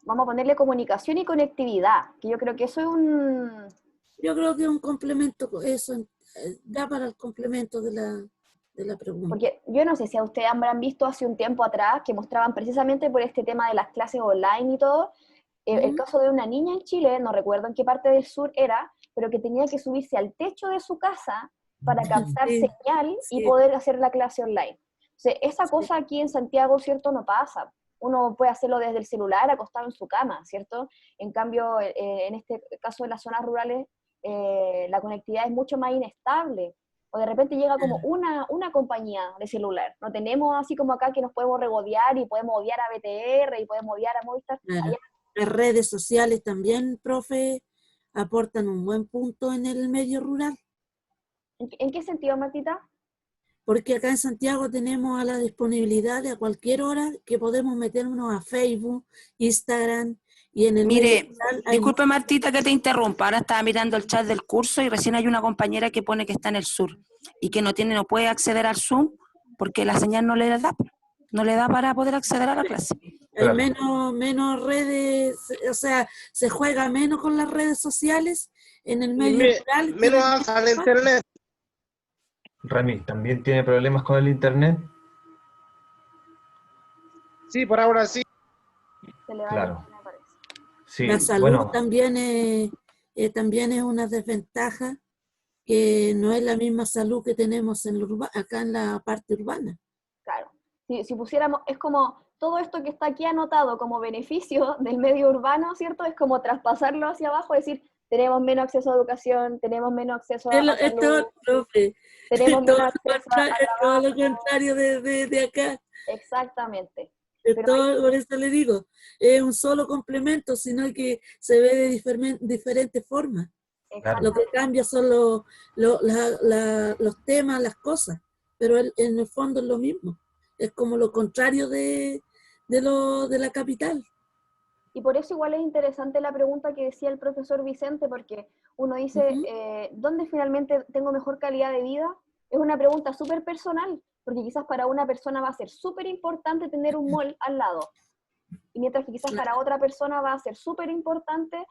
Speaker 4: Vamos a ponerle comunicación y conectividad, que yo creo que eso es un...
Speaker 7: Yo creo que es un complemento, eso da para el complemento de la pregunta.
Speaker 4: Porque yo no sé si a ustedes habrán visto hace un tiempo atrás que mostraban precisamente por este tema de las clases online y todo, el caso de una niña en Chile, no recuerdo en qué parte del sur era, pero que tenía que subirse al techo de su casa para captar señal y poder hacer la clase online. O sea, esa cosa aquí en Santiago, ¿cierto? No pasa. Uno puede hacerlo desde el celular, acostado en su cama, ¿cierto? En cambio, en este caso de las zonas rurales, la conectividad es mucho más inestable. O de repente llega como una compañía de celular. No tenemos así como acá que nos podemos regodear y podemos odiar a BTR y podemos odiar a Movistar. Allá.
Speaker 7: Las redes sociales también, profe, aportan un buen punto en el medio rural.
Speaker 4: ¿En qué sentido, Martita?
Speaker 7: Porque acá en Santiago tenemos a la disponibilidad de a cualquier hora que podemos meternos a Facebook, Instagram y en el
Speaker 3: Mire,
Speaker 7: medio rural.
Speaker 3: disculpe Martita que te interrumpa, ahora estaba mirando el chat del curso y recién hay una compañera que pone que está en el sur y que no puede acceder al Zoom porque la señal no le da para poder acceder a la clase.
Speaker 7: Hay menos redes, o sea, se juega menos con las redes sociales en el medio rural.
Speaker 9: Menos al internet.
Speaker 2: Rami, ¿también tiene problemas con el internet?
Speaker 9: Sí, por ahora sí.
Speaker 2: Claro. Sí,
Speaker 7: la salud también es una desventaja, que no es la misma salud que tenemos acá en la parte urbana.
Speaker 4: Claro. Si pusiéramos, es como todo esto que está aquí anotado como beneficio del medio urbano, ¿cierto? Es como traspasarlo hacia abajo, decir, tenemos menos acceso a educación, tenemos menos acceso a salud,
Speaker 7: profe.
Speaker 4: tenemos menos acceso a
Speaker 7: todo lo contrario de acá.
Speaker 4: Exactamente.
Speaker 7: Por eso le digo, es un solo complemento, sino que se ve de diferentes formas. Lo que cambia son los temas, las cosas, pero en el fondo es lo mismo. Es como lo contrario de la capital.
Speaker 4: Y por eso igual es interesante la pregunta que decía el profesor Vicente, porque uno dice, ¿dónde finalmente tengo mejor calidad de vida? Es una pregunta súper personal, porque quizás para una persona va a ser súper importante tener un mall al lado, y mientras que quizás para otra persona va a ser súper importante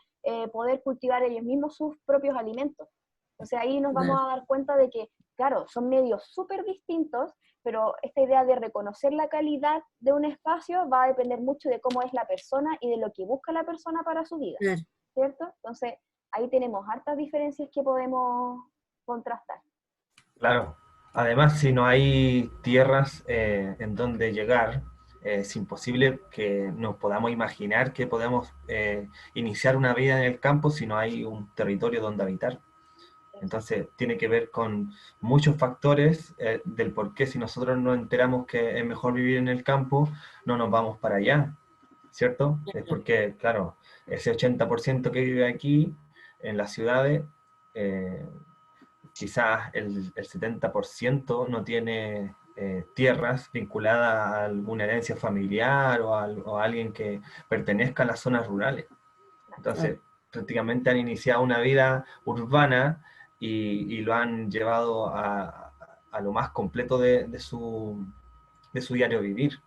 Speaker 4: poder cultivar ellos mismos sus propios alimentos. Entonces ahí nos vamos a dar cuenta de que, claro, son medios súper distintos, pero esta idea de reconocer la calidad de un espacio va a depender mucho de cómo es la persona y de lo que busca la persona para su vida, ¿cierto? Entonces ahí tenemos hartas diferencias que podemos contrastar.
Speaker 2: Claro, además si no hay tierras en donde llegar, es imposible que nos podamos imaginar que podemos iniciar una vida en el campo si no hay un territorio donde habitar. Entonces tiene que ver con muchos factores del por qué si nosotros nos enteramos que es mejor vivir en el campo, no nos vamos para allá, ¿cierto? Es porque, claro, ese 80% que vive aquí en las ciudades, quizás el 70% no tiene tierras vinculadas a alguna herencia familiar o a alguien que pertenezca a las zonas rurales. Entonces, prácticamente han iniciado una vida urbana y lo han llevado a lo más completo de su diario vivir.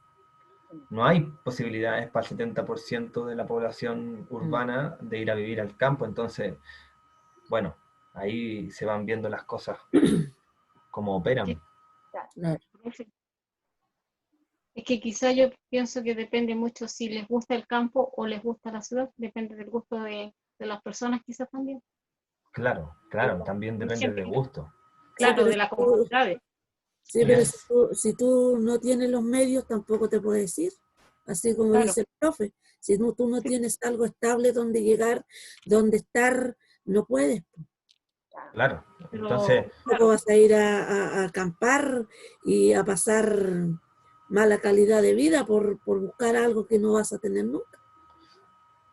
Speaker 2: No hay posibilidades para el 70% de la población urbana de ir a vivir al campo, entonces, bueno, ahí se van viendo las cosas como operan.
Speaker 6: Es que quizá yo pienso que depende mucho si les gusta el campo o les gusta la ciudad, depende del gusto de las personas quizás también.
Speaker 2: Claro, también depende del gusto.
Speaker 6: Claro, de las comunidades.
Speaker 7: Sí, pero si tú no tienes los medios, tampoco te puedes ir. Así como dice el profe, si tú no tienes algo estable donde llegar, donde estar, no puedes.
Speaker 2: Claro, entonces...
Speaker 7: ¿Cómo vas a ir a acampar y a pasar mala calidad de vida por buscar algo que no vas a tener nunca?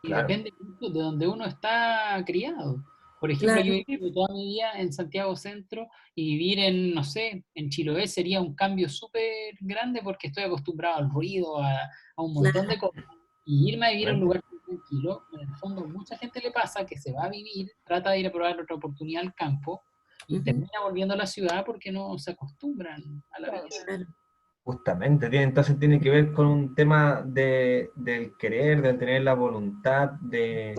Speaker 1: Y depende de donde uno está criado. Por ejemplo,
Speaker 7: Claro.
Speaker 1: yo he vivido toda mi vida en Santiago Centro y vivir en, no sé, en Chiloé sería un cambio súper grande porque estoy acostumbrado al ruido, a un montón de cosas. Y irme a vivir a un lugar tranquilo, en el fondo mucha gente le pasa que se va a vivir, trata de ir a probar otra oportunidad al campo y termina volviendo a la ciudad porque no se acostumbran a la vida.
Speaker 7: Claro.
Speaker 2: Justamente, entonces tiene que ver con un tema del querer, de tener la voluntad, de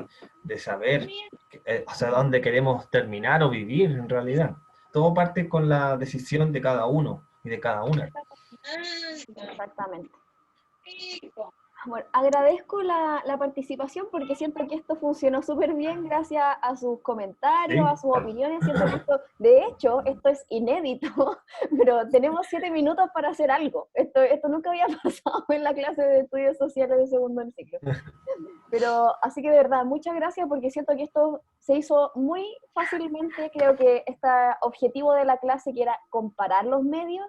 Speaker 2: saber hacia dónde queremos terminar o vivir en realidad. Todo parte con la decisión de cada uno y de cada una.
Speaker 4: Exactamente. Bueno, agradezco la participación porque siento que esto funcionó súper bien gracias a sus comentarios, a sus opiniones. Siento que esto, de hecho, esto es inédito, pero tenemos 7 minutos para hacer algo. Esto nunca había pasado en la clase de estudios sociales de segundo del ciclo. Pero así que de verdad, muchas gracias porque siento que esto se hizo muy fácilmente. Creo que este objetivo de la clase, que era comparar los medios,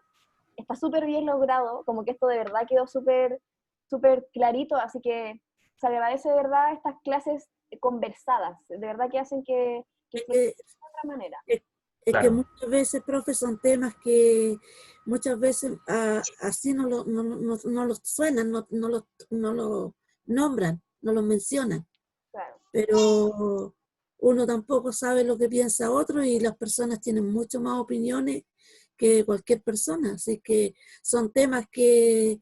Speaker 4: está súper bien logrado, como que esto de verdad quedó súper clarito, así que se agradece de verdad estas clases conversadas, de verdad que hacen que fluya de otra manera.
Speaker 7: Es que muchas veces, profe, son temas que muchas veces así no los suenan, no lo nombran, no los mencionan.
Speaker 4: Claro.
Speaker 7: Pero uno tampoco sabe lo que piensa otro y las personas tienen mucho más opiniones que cualquier persona, así que son temas que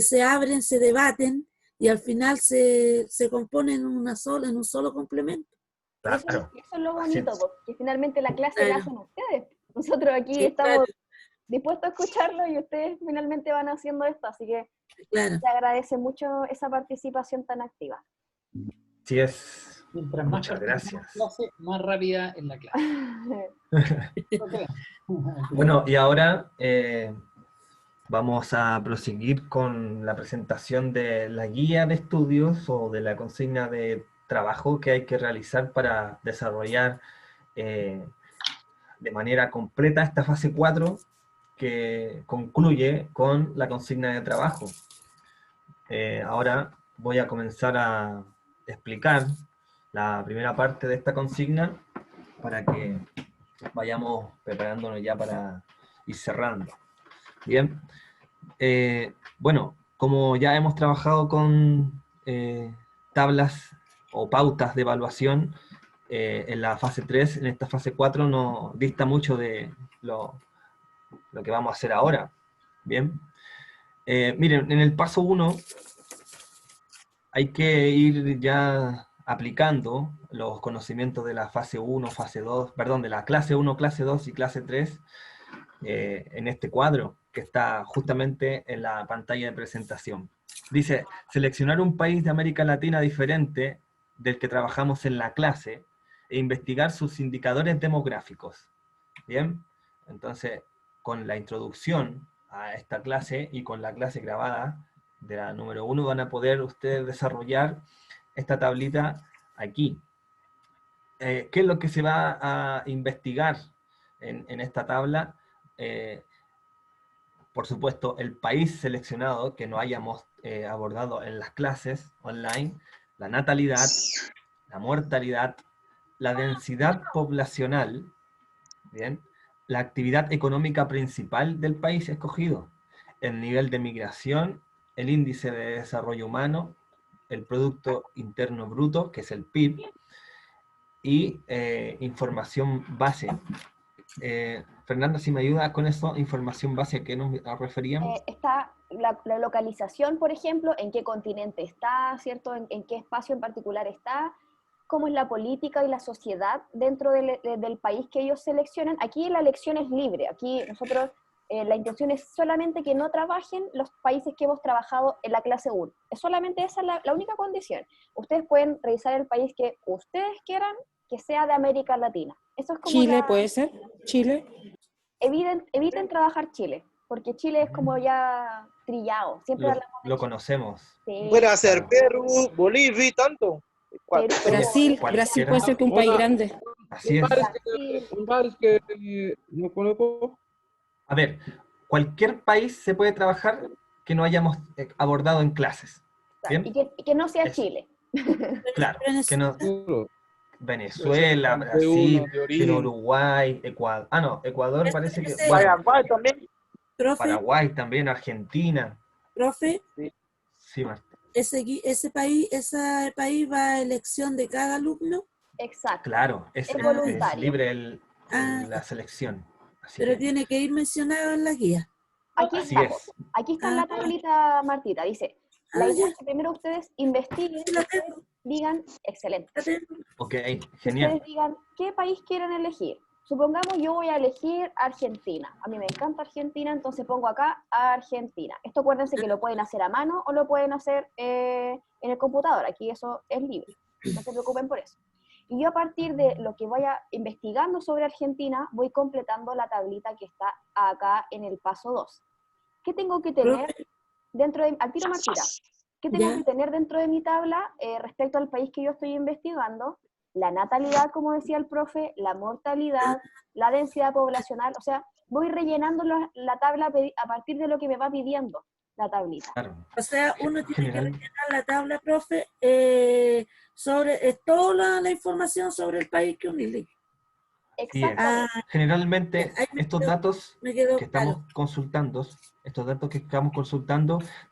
Speaker 7: se abren, se debaten y al final se componen en un solo complemento.
Speaker 2: Claro.
Speaker 4: Eso es lo bonito, porque finalmente la clase la hacen ustedes. Nosotros aquí estamos dispuestos a escucharlo y ustedes finalmente van haciendo esto, así que se agradece mucho esa participación tan activa.
Speaker 2: Sí es.
Speaker 1: Mientras
Speaker 2: Muchas gracias.
Speaker 1: Clase, más rápida en la clase.
Speaker 2: Bueno, y ahora vamos a proseguir con la presentación de la guía de estudios o de la consigna de trabajo que hay que realizar para desarrollar de manera completa esta fase 4 que concluye con la consigna de trabajo. Ahora voy a comenzar a explicar la primera parte de esta consigna para que vayamos preparándonos ya para ir cerrando. Bien, bueno, como ya hemos trabajado con tablas o pautas de evaluación en la fase 3, en esta fase 4 no dista mucho de lo que vamos a hacer ahora. Bien, miren, en el paso 1 hay que ir ya aplicando los conocimientos de la fase 1, fase 2, perdón, de la clase 1, clase 2 y clase 3 en este cuadro que está justamente en la pantalla de presentación. Dice, seleccionar un país de América Latina diferente del que trabajamos en la clase e investigar sus indicadores demográficos. Bien, entonces con la introducción a esta clase y con la clase grabada de la número 1 van a poder ustedes desarrollar esta tablita aquí. ¿Qué es lo que se va a investigar en esta tabla? Por supuesto, el país seleccionado que no hayamos abordado en las clases online, la natalidad, la mortalidad, la densidad poblacional, ¿bien? La actividad económica principal del país escogido, el nivel de migración, el índice de desarrollo humano, el Producto Interno Bruto, que es el PIB, y información base. Fernanda, si me ayuda con eso, información base, ¿a qué nos referíamos?
Speaker 4: Está la localización, por ejemplo, en qué continente está, ¿cierto? En qué espacio en particular está, cómo es la política y la sociedad dentro del país que ellos seleccionan. Aquí la elección es libre, aquí nosotros, la intención es solamente que no trabajen los países que hemos trabajado en la clase 1. Es solamente esa la única condición. Ustedes pueden revisar el país que ustedes quieran que sea de América Latina. Eso es como
Speaker 12: ¿Chile puede ser? ¿Chile?
Speaker 4: Eviten trabajar Chile, porque Chile es como ya trillado. Siempre
Speaker 2: lo conocemos.
Speaker 4: Sí.
Speaker 9: Puede hacer Perú, Bolivia y tanto.
Speaker 12: Brasil puede ser que un país grande.
Speaker 2: Así es.
Speaker 13: Un país que no conozco.
Speaker 2: A ver, cualquier país se puede trabajar que no hayamos abordado en clases. ¿Bien?
Speaker 4: Y que no sea Chile.
Speaker 2: Claro, que no. Venezuela, Brasil, tiene Uruguay, Ecuador. Ah, no, Ecuador parece que... Bueno,
Speaker 9: Paraguay también.
Speaker 7: Profe,
Speaker 2: Paraguay también, Argentina.
Speaker 7: profe,
Speaker 2: Sí, Marta.
Speaker 7: ese país va a elección de cada alumno.
Speaker 4: Exacto.
Speaker 2: Claro, es
Speaker 4: voluntario.
Speaker 2: libre la selección. Así
Speaker 7: Pero
Speaker 2: que,
Speaker 7: tiene que ir mencionado en la guía.
Speaker 4: Aquí
Speaker 2: así
Speaker 4: está,
Speaker 2: es.
Speaker 4: aquí está en la tablita, Martita. Dice, la idea es que primero ustedes investiguen, digan, excelente.
Speaker 2: Ok,
Speaker 4: Ustedes
Speaker 2: genial.
Speaker 4: digan, ¿qué país quieren elegir? Supongamos yo voy a elegir Argentina. A mí me encanta Argentina, entonces pongo acá Argentina. Esto acuérdense que lo pueden hacer a mano o lo pueden hacer en el computador. Aquí eso es libre. No se preocupen por eso. Y yo a partir de lo que vaya investigando sobre Argentina, voy completando la tablita que está acá en el paso 2. ¿Qué tengo que tener dentro de... Al tiro, Martita. ¿Qué tengo que tener dentro de mi tabla respecto al país que yo estoy investigando? La natalidad, como decía el profe, la mortalidad, la densidad poblacional. O sea, voy rellenando la tabla a partir de lo que me va pidiendo la tablita.
Speaker 2: Claro.
Speaker 7: O sea, uno tiene que rellenar la tabla, profe, sobre toda la información sobre el país que uno elige.
Speaker 2: Exacto. Generalmente estos datos que estamos consultando,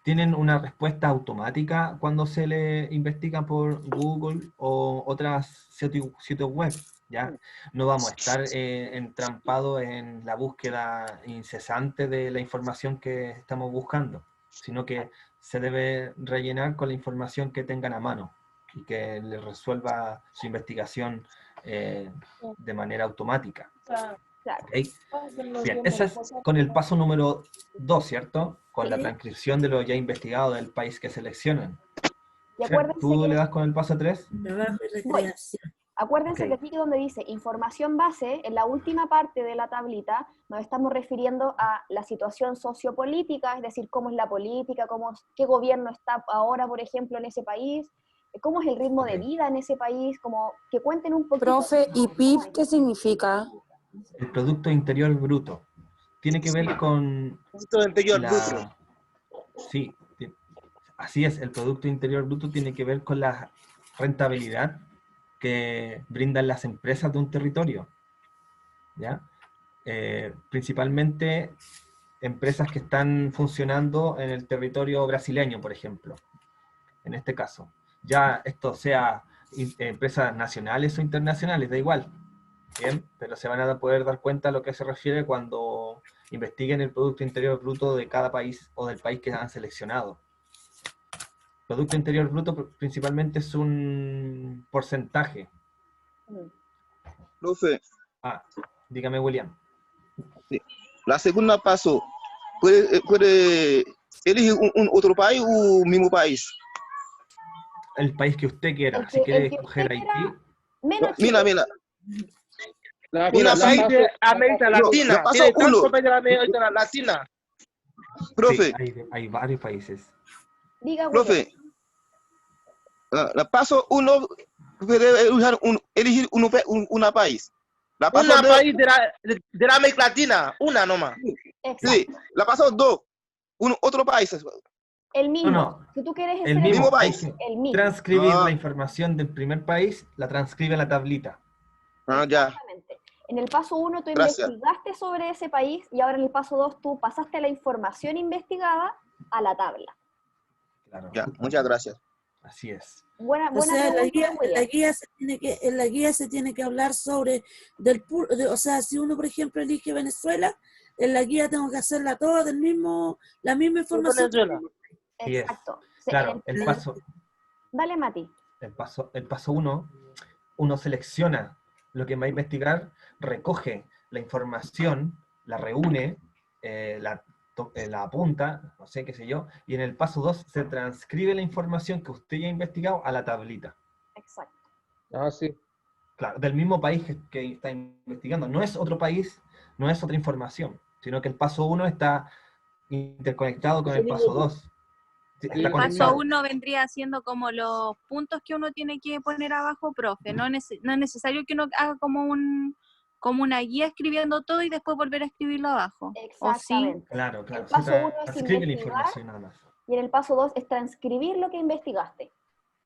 Speaker 2: tienen una respuesta automática cuando se le investiga por Google o otras sitios web. ¿Ya? No vamos a estar entrampados en la búsqueda incesante de la información que estamos buscando, sino que se debe rellenar con la información que tengan a mano y que le resuelva su investigación de manera automática. ¿Okay? Bien, ese es con el paso número 2, ¿cierto? Con la transcripción de lo ya investigado del país que seleccionan. ¿Tú le das con el paso 3?
Speaker 4: Acuérdense que aquí donde dice información base, en la última parte de la tablita, nos estamos refiriendo a la situación sociopolítica, es decir, cómo es la política, qué gobierno está ahora, por ejemplo, en ese país, cómo es el ritmo de vida en ese país, como que cuenten un poquito.
Speaker 12: Profe, ¿y PIB qué significa?
Speaker 2: El Producto Interior Bruto. Tiene que ver con...
Speaker 9: Producto Interior Bruto.
Speaker 2: Sí, así es, el Producto Interior Bruto tiene que ver con la rentabilidad que brindan las empresas de un territorio, ¿ya? Principalmente empresas que están funcionando en el territorio brasileño, por ejemplo, en este caso. Ya esto sea empresas nacionales o internacionales, da igual, ¿bien? Pero se van a poder dar cuenta a lo que se refiere cuando investiguen el Producto Interior Bruto de cada país o del país que han seleccionado. Producto Interior Bruto principalmente es un porcentaje.
Speaker 14: Profe.
Speaker 2: Dígame, William.
Speaker 14: Sí. La segunda paso, ¿puede elegir un otro país o mismo país?
Speaker 2: El país que usted quiera. Si quiere escoger Haití.
Speaker 14: Mira.
Speaker 9: Una país de América Latina.
Speaker 14: Tiene
Speaker 9: tantos países de América Latina.
Speaker 14: Profe.
Speaker 2: Sí, hay varios países.
Speaker 4: Diga,
Speaker 14: profe. La paso 1 puede elegir una país.
Speaker 9: Una país de la América Latina. Una nomás.
Speaker 4: Exacto.
Speaker 14: Sí. La paso 2. Otro país.
Speaker 4: El mismo.
Speaker 2: No.
Speaker 4: Si tú quieres
Speaker 2: el mismo país.
Speaker 4: El mismo.
Speaker 2: Transcribir la información del primer país, la transcribe en la tablita.
Speaker 14: Ya.
Speaker 4: Exactamente. En el paso 1 tú investigaste sobre ese país y ahora en el paso 2 tú pasaste la información investigada a la tabla.
Speaker 2: Claro.
Speaker 14: Ya, muchas gracias.
Speaker 2: Así es.
Speaker 4: Buena
Speaker 7: o sea, en la guía se tiene que hablar sobre o sea, si uno por ejemplo elige Venezuela, en la guía tengo que hacerla toda la misma información.
Speaker 4: Exacto.
Speaker 2: Claro, el paso.
Speaker 4: Dale, Mati.
Speaker 2: El paso 1, uno selecciona lo que va a investigar, recoge la información, la reúne, la apunta, no sé, qué sé yo, y en el paso 2 se transcribe la información que usted ya ha investigado a la tablita.
Speaker 4: Exacto.
Speaker 13: Sí.
Speaker 2: Claro, del mismo país que está investigando. No es otro país, no es otra información, sino que el paso 1 está interconectado con el paso 2.
Speaker 10: El paso 1 vendría siendo como los puntos que uno tiene que poner abajo, profe. No es necesario que uno haga como una guía escribiendo todo y después volver a escribirlo abajo.
Speaker 4: Exactamente.
Speaker 2: ¿Sí? Claro.
Speaker 4: El paso 1 es
Speaker 2: transcribe la
Speaker 4: investigar
Speaker 2: información nada más.
Speaker 4: Y en el paso 2 es transcribir lo que investigaste.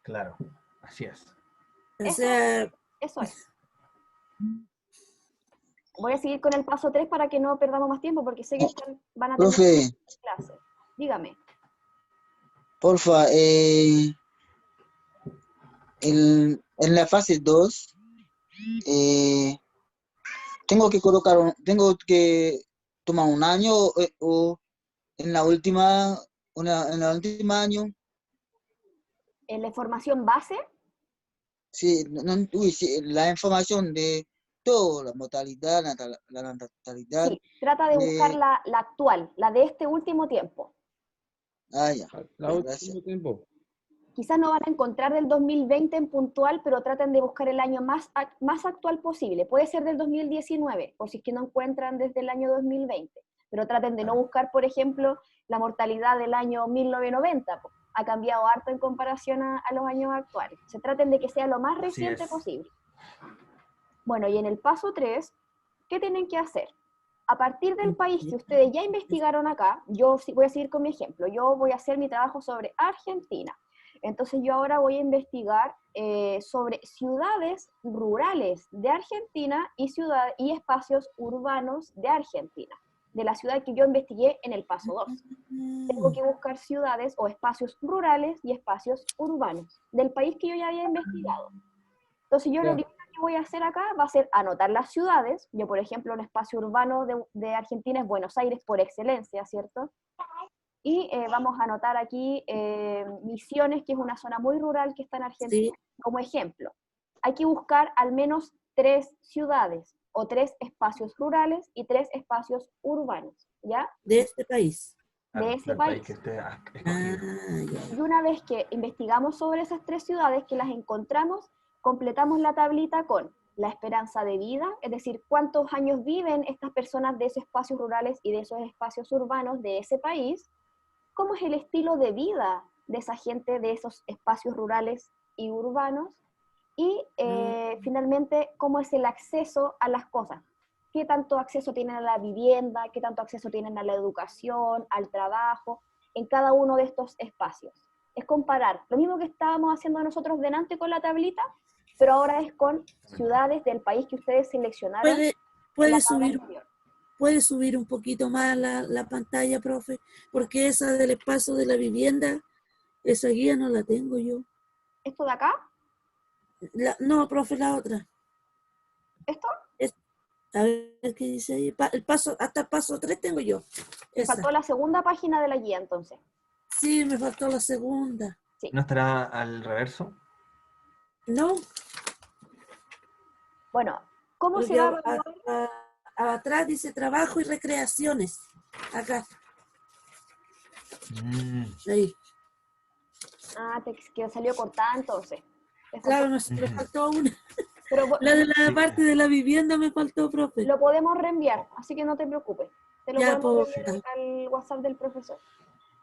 Speaker 2: Claro, así es.
Speaker 7: O sea,
Speaker 4: Eso es. Voy a seguir con el paso 3 para que no perdamos más tiempo, porque sé que van a tener
Speaker 5: Profe,
Speaker 4: clases. Dígame.
Speaker 5: porfa, en la fase 2, tengo que tomar un año o en la última año.
Speaker 4: ¿En la información base?
Speaker 5: Sí, sí, la información de toda la modalidad, la natalidad.
Speaker 4: Sí, trata de buscar la actual, la de este último tiempo.
Speaker 5: Ah, ya.
Speaker 13: La último tiempo.
Speaker 4: Quizás no van a encontrar del 2020 en puntual, pero traten de buscar el año más actual posible. Puede ser del 2019, o si es que no encuentran desde el año 2020. Pero traten de no buscar, por ejemplo, la mortalidad del año 1990. Ha cambiado harto en comparación a los años actuales. Se traten de que sea lo más reciente posible. Bueno, y en el paso 3, ¿qué tienen que hacer? A partir del país que ustedes ya investigaron acá, yo voy a seguir con mi ejemplo. Yo voy a hacer mi trabajo sobre Argentina. Entonces yo ahora voy a investigar sobre ciudades rurales de Argentina y espacios urbanos de Argentina, de la ciudad que yo investigué en el paso 2. Tengo que buscar ciudades o espacios rurales y espacios urbanos del país que yo ya había investigado. Entonces yo lo primero que voy a hacer acá va a ser anotar las ciudades. Yo, por ejemplo, un espacio urbano de Argentina es Buenos Aires por excelencia, ¿cierto? Y vamos a anotar aquí Misiones, que es una zona muy rural que está en Argentina, como ejemplo. Hay que buscar al menos 3 ciudades, o 3 espacios rurales y 3 espacios urbanos, ¿ya?
Speaker 7: De este país.
Speaker 4: De ese país. Y una vez que investigamos sobre esas 3 ciudades, que las encontramos, completamos la tablita con la esperanza de vida, es decir, cuántos años viven estas personas de esos espacios rurales y de esos espacios urbanos de ese país, cómo es el estilo de vida de esa gente de esos espacios rurales y urbanos, y finalmente, cómo es el acceso a las cosas. ¿Qué tanto acceso tienen a la vivienda? ¿Qué tanto acceso tienen a la educación, al trabajo, en cada uno de estos espacios? Es comparar lo mismo que estábamos haciendo nosotros delante con la tablita, pero ahora es con ciudades del país que ustedes seleccionaron.
Speaker 7: ¿Puede subir un poquito más la pantalla, profe? Porque esa del espacio de la vivienda, esa guía no la tengo yo.
Speaker 4: ¿Esto de acá?
Speaker 7: No, profe, la otra.
Speaker 4: ¿Esto?
Speaker 7: A ver qué dice ahí. Hasta el paso 3 tengo yo.
Speaker 4: Me faltó la segunda página de la guía, entonces.
Speaker 7: Sí, me faltó la segunda.
Speaker 2: Sí. ¿No estará al reverso?
Speaker 7: No.
Speaker 4: Bueno, ¿cómo se va a
Speaker 7: atrás dice trabajo y recreaciones. Acá. Ahí.
Speaker 4: Ah, que salió cortada entonces.
Speaker 7: Claro, me faltó una. Pero, la de la parte de la vivienda me faltó, profe.
Speaker 4: Lo podemos reenviar, así que no te preocupes. Te lo podemos reenviar al WhatsApp del profesor.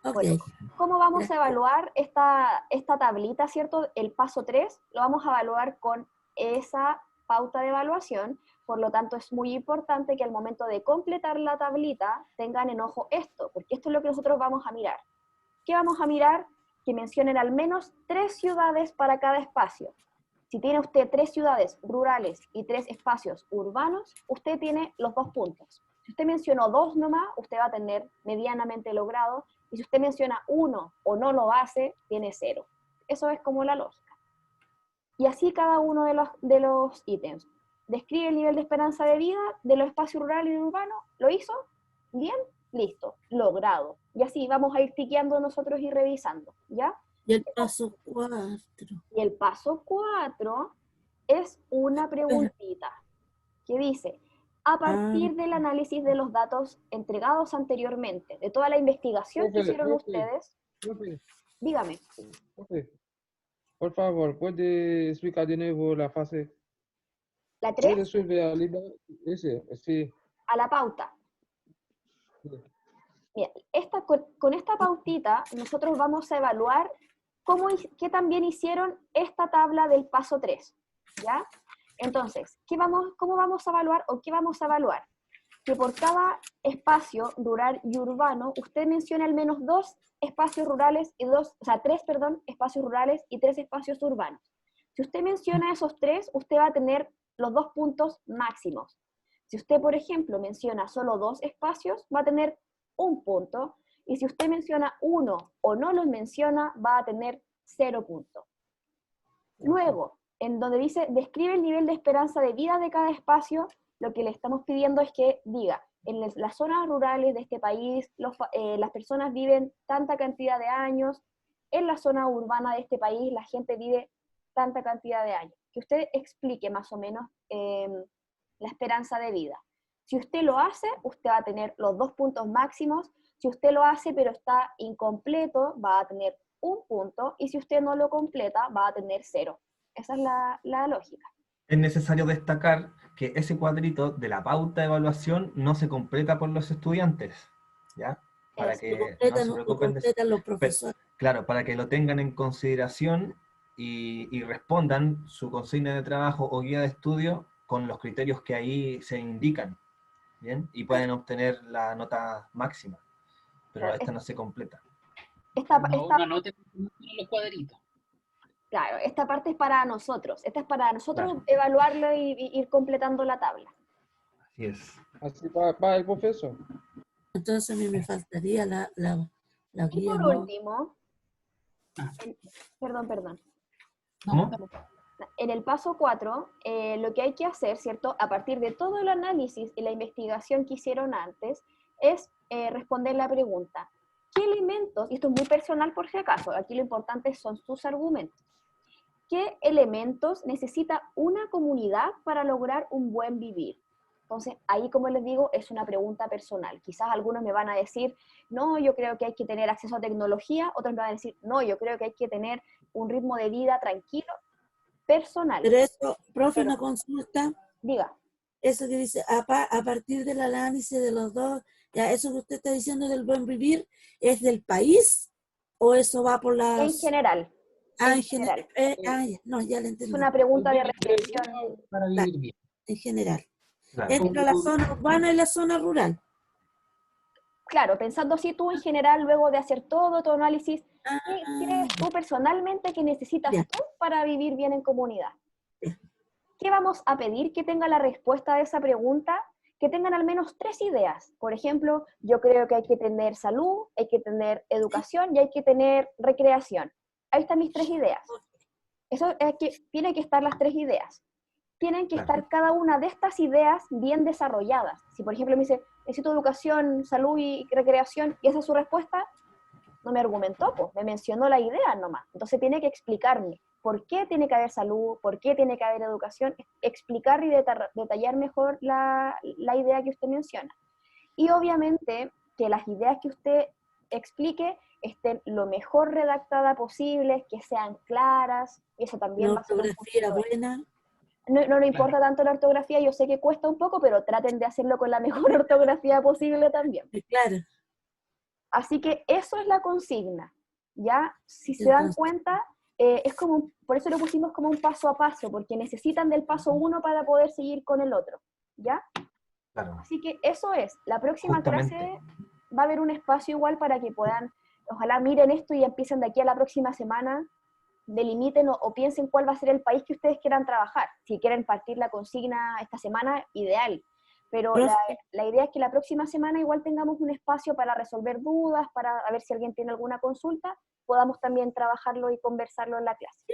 Speaker 7: Okay.
Speaker 4: Bueno, ¿cómo vamos a evaluar esta tablita, cierto? El paso 3 lo vamos a evaluar con esa pauta de evaluación. Por lo tanto, es muy importante que al momento de completar la tablita tengan en ojo esto, porque esto es lo que nosotros vamos a mirar. ¿Qué vamos a mirar? Que mencionen al menos 3 ciudades para cada espacio. Si tiene usted 3 ciudades rurales y 3 espacios urbanos, usted tiene los 2 puntos. Si usted mencionó 2 nomás, usted va a tener medianamente logrado, y si usted menciona 1 o no lo hace, tiene 0. Eso es como la lógica. Y así cada uno de los ítems. Describe el nivel de esperanza de vida de los espacios rurales y urbanos. ¿Lo hizo? Bien, listo, logrado. Y así vamos a ir tiqueando nosotros y revisando, ¿ya?
Speaker 7: Y el paso 4.
Speaker 4: Y el paso 4 es una preguntita que dice, a partir del análisis de los datos entregados anteriormente, de toda la investigación que hicieron ustedes, dígame.
Speaker 13: Por favor, ¿puede explicar de nuevo la fase?
Speaker 4: ¿La 3?
Speaker 13: ¿Puede subir
Speaker 4: a la pauta. Sí. Mira, con esta pautita nosotros vamos a evaluar qué también hicieron esta tabla del paso 3, ¿ya? Entonces, ¿cómo vamos a evaluar o qué vamos a evaluar? Que por cada espacio rural y urbano, usted mencione al menos 2 espacios rurales y 3 espacios rurales y 3 espacios urbanos. Si usted menciona esos 3, usted va a tener los 2 puntos máximos. Si usted, por ejemplo, menciona solo 2 espacios, va a tener 1 punto. Y si usted menciona 1 o no los menciona, va a tener 0 puntos. Luego, en donde dice, describe el nivel de esperanza de vida de cada espacio, lo que le estamos pidiendo es que diga, en las zonas rurales de este país, las personas viven tanta cantidad de años, en la zona urbana de este país la gente vive tanta cantidad de años. Que usted explique más o menos la esperanza de vida. Si usted lo hace, usted va a tener los 2 puntos máximos. Si usted lo hace pero está incompleto, va a tener 1 punto, y si usted no lo completa, va a tener 0. Esa es la lógica.
Speaker 2: Es necesario destacar que ese cuadrito de la pauta de evaluación no se completa por los estudiantes, ¿ya? Para que no se preocupen
Speaker 7: los profesores.
Speaker 2: Claro, para que lo tengan en consideración y respondan su consigna de trabajo o guía de estudio con los criterios que ahí se indican, ¿bien? Y pueden obtener la nota máxima, pero esta no se completa.
Speaker 1: Una nota en los cuadritos.
Speaker 4: Claro, esta parte es para nosotros. Esta es para nosotros evaluarlo y ir completando la tabla.
Speaker 2: Así es.
Speaker 13: Así para el profesor.
Speaker 7: Entonces a mí me faltaría la
Speaker 4: y
Speaker 7: guía.
Speaker 4: por último, perdón.
Speaker 2: ¿Cómo?
Speaker 4: En el paso 4, lo que hay que hacer, ¿cierto? A partir de todo el análisis y la investigación que hicieron antes, es responder la pregunta, ¿qué elementos, y esto es muy personal por si acaso, aquí lo importante son sus argumentos, ¿qué elementos necesita una comunidad para lograr un buen vivir? Entonces, ahí, como les digo, es una pregunta personal. Quizás algunos me van a decir, no, yo creo que hay que tener acceso a tecnología, otros me van a decir, no, yo creo que hay que tener un ritmo de vida tranquilo, personal.
Speaker 7: Pero eso, profe, una consulta.
Speaker 4: Diga.
Speaker 7: Eso que dice, a partir del análisis de los dos, ya eso que usted está diciendo del buen vivir, ¿es del país o eso va por las...?
Speaker 4: En general.
Speaker 7: En general. No, ya le entendí.
Speaker 4: Es una pregunta de reflexión.
Speaker 1: Para vivir bien.
Speaker 7: En general.
Speaker 2: Claro.
Speaker 7: Entre la zona urbana y la zona rural.
Speaker 4: Claro, pensando así tú en general, luego de hacer todo tu análisis, ¿qué crees tú personalmente que necesitas tú para vivir bien en comunidad? ¿Qué vamos a pedir que tenga la respuesta a esa pregunta? Que tengan al menos 3 ideas. Por ejemplo, yo creo que hay que tener salud, hay que tener educación y hay que tener recreación. Ahí están mis 3 ideas. Eso es que tienen que estar las 3 ideas. Tienen que estar cada una de estas ideas bien desarrolladas. Si por ejemplo me dice, necesito educación, salud y recreación, y esa es su respuesta, no me argumentó, pues, me mencionó la idea nomás. Entonces tiene que explicarme por qué tiene que haber salud, por qué tiene que haber educación, explicar y detallar mejor la idea que usted menciona. Y obviamente que las ideas que usted explique estén lo mejor redactada posible, que sean claras, y eso también va a ser una
Speaker 7: ortografía buena.
Speaker 4: No le importa tanto la ortografía, yo sé que cuesta un poco, pero traten de hacerlo con la mejor ortografía posible también.
Speaker 7: Claro.
Speaker 4: Así que eso es la consigna, ¿ya? Si se dan cuenta, es como, por eso lo pusimos como un paso a paso, porque necesitan del paso 1 para poder seguir con el otro, ¿ya?
Speaker 2: Claro.
Speaker 4: Así que eso es, la próxima clase va a haber un espacio igual para que puedan, ojalá miren esto y empiecen de aquí a la próxima semana, delimiten o piensen cuál va a ser el país que ustedes quieran trabajar. Si quieren partir la consigna esta semana, ideal. Pero la idea es que la próxima semana igual tengamos un espacio para resolver dudas, para a ver si alguien tiene alguna consulta, podamos también trabajarlo y conversarlo en la clase.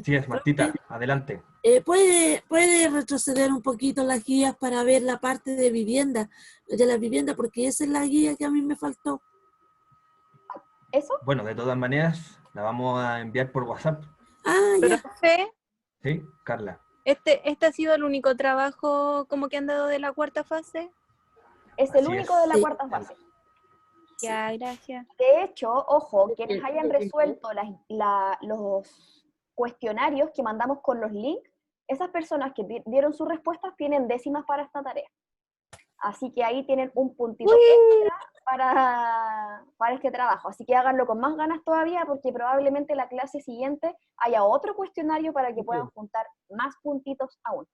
Speaker 2: Sí, es Martita, adelante.
Speaker 7: ¿Puede retroceder un poquito las guías para ver la parte de vivienda, porque esa es la guía que a mí me faltó?
Speaker 4: ¿Eso?
Speaker 2: Bueno, de todas maneras, la vamos a enviar por WhatsApp.
Speaker 7: Ya.
Speaker 10: ¿Profe?
Speaker 2: Sí, Carla.
Speaker 10: ¿Este ha sido el único trabajo como que han dado de la 4ª fase?
Speaker 4: Es el único de la 4ª fase.
Speaker 10: Ya, gracias.
Speaker 4: De hecho, ojo, quienes hayan resuelto los cuestionarios que mandamos con los links, esas personas que dieron sus respuestas tienen décimas para esta tarea. Así que ahí tienen un puntito extra para este trabajo. Así que háganlo con más ganas todavía, porque probablemente la clase siguiente haya otro cuestionario para que puedan juntar más puntitos aún.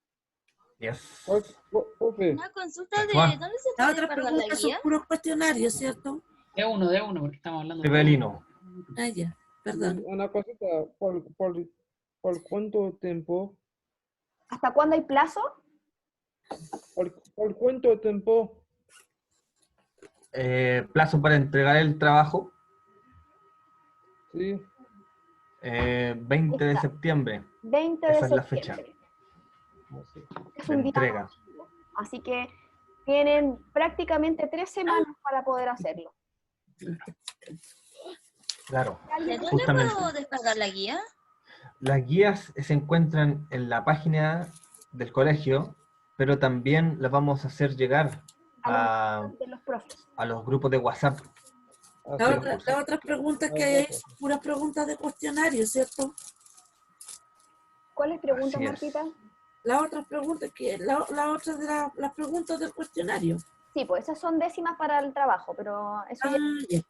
Speaker 2: Yes.
Speaker 15: Una consulta de ¿dónde se puede descargar la guía?
Speaker 7: Son puros cuestionarios, ¿cierto?
Speaker 1: De uno, porque estamos hablando
Speaker 2: Evelino.
Speaker 7: Ya, perdón.
Speaker 13: Una cosita, ¿Por cuánto tiempo?
Speaker 4: ¿Hasta cuándo hay plazo?
Speaker 13: ¿Por cuánto tiempo?
Speaker 2: Plazo para entregar el trabajo.
Speaker 13: Sí.
Speaker 2: 20 de septiembre.
Speaker 4: 20 de
Speaker 2: Esa es la
Speaker 4: septiembre.
Speaker 2: fecha
Speaker 4: Es
Speaker 2: de
Speaker 4: un día
Speaker 2: entrega.
Speaker 4: máximo. Así que tienen prácticamente 3 semanas para poder hacerlo.
Speaker 2: Claro,
Speaker 15: ¿De dónde
Speaker 2: justamente.
Speaker 15: puedo descargar la guía?
Speaker 2: Las guías se encuentran en la página del colegio, pero también las vamos a hacer llegar
Speaker 4: De los profes.
Speaker 2: a los grupos de WhatsApp.
Speaker 7: Las otras preguntas que hay ahí son puras preguntas de cuestionario, ¿cierto?
Speaker 4: ¿Cuáles preguntas,
Speaker 2: Así es.
Speaker 4: Martita?
Speaker 7: Las otras preguntas las preguntas del cuestionario.
Speaker 4: Sí, pues esas son décimas para el trabajo, pero eso
Speaker 7: ya.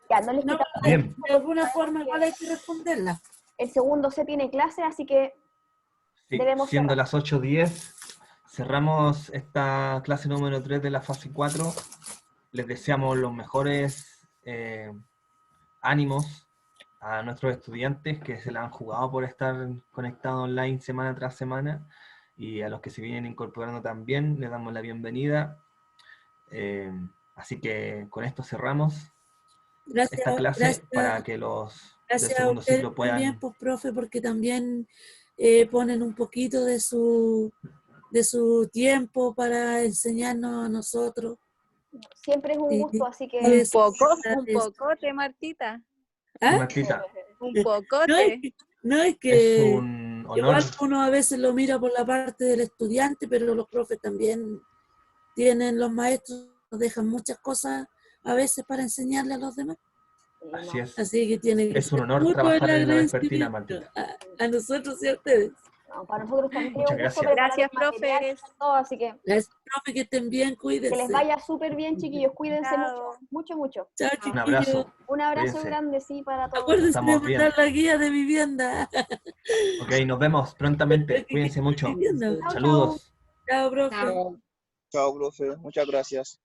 Speaker 4: Ya, no les quitamos.
Speaker 2: Bien.
Speaker 7: De alguna forma igual hay que responderla.
Speaker 4: El segundo C tiene clase, así que
Speaker 2: Sí,
Speaker 4: debemos
Speaker 2: siendo
Speaker 4: cerrar.
Speaker 2: las 8:10, cerramos esta clase número 3 de la fase 4. Les deseamos los mejores ánimos a nuestros estudiantes que se la han jugado por estar conectados online semana tras semana, y a los que se vienen incorporando también les damos la bienvenida. Así que con esto cerramos esta clase para que los del
Speaker 7: Gracias a
Speaker 2: segundo
Speaker 7: ustedes
Speaker 2: ciclo puedan...
Speaker 7: también, pues, profe, porque también ponen un poquito de su tiempo para enseñarnos a nosotros.
Speaker 4: Siempre es un gusto, así que...
Speaker 10: Un pocote, Martita.
Speaker 7: ¿Ah?
Speaker 2: Martita,
Speaker 10: Un pocote.
Speaker 7: No es
Speaker 2: es
Speaker 7: que
Speaker 2: un honor.
Speaker 7: igual uno a veces lo mira por la parte del estudiante, pero los profes también tienen, los maestros nos dejan muchas cosas a veces para enseñarle a los demás.
Speaker 2: Así es.
Speaker 7: Así que tiene que
Speaker 2: Es un
Speaker 7: ser
Speaker 2: honor
Speaker 7: mutuo
Speaker 2: trabajar
Speaker 7: el
Speaker 2: en la vespertina,
Speaker 7: agradecimiento
Speaker 2: Martita.
Speaker 7: a nosotros y a ustedes.
Speaker 4: No, para nosotros también
Speaker 2: Muchas
Speaker 4: es un gusto
Speaker 2: gracias.
Speaker 4: preparar
Speaker 10: Gracias,
Speaker 4: los materiales,
Speaker 10: profes.
Speaker 4: todo, así que
Speaker 7: Gracias, profe, que estén bien, cuídense.
Speaker 4: que les vaya súper bien, chiquillos. Cuídense
Speaker 10: Chao.
Speaker 4: mucho.
Speaker 7: Chao,
Speaker 2: Un
Speaker 7: chiquillos.
Speaker 2: abrazo.
Speaker 4: Un abrazo
Speaker 2: Cuídense.
Speaker 4: grande, sí, para todos.
Speaker 7: Acuérdense de
Speaker 2: Estamos
Speaker 7: mandar
Speaker 2: bien.
Speaker 7: la guía de vivienda.
Speaker 2: Ok, nos vemos prontamente. Cuídense mucho.
Speaker 7: Vivienda.
Speaker 4: Chao,
Speaker 2: Saludos.
Speaker 7: Chao, profe.
Speaker 6: Chao.
Speaker 14: Chao, profe. Muchas gracias.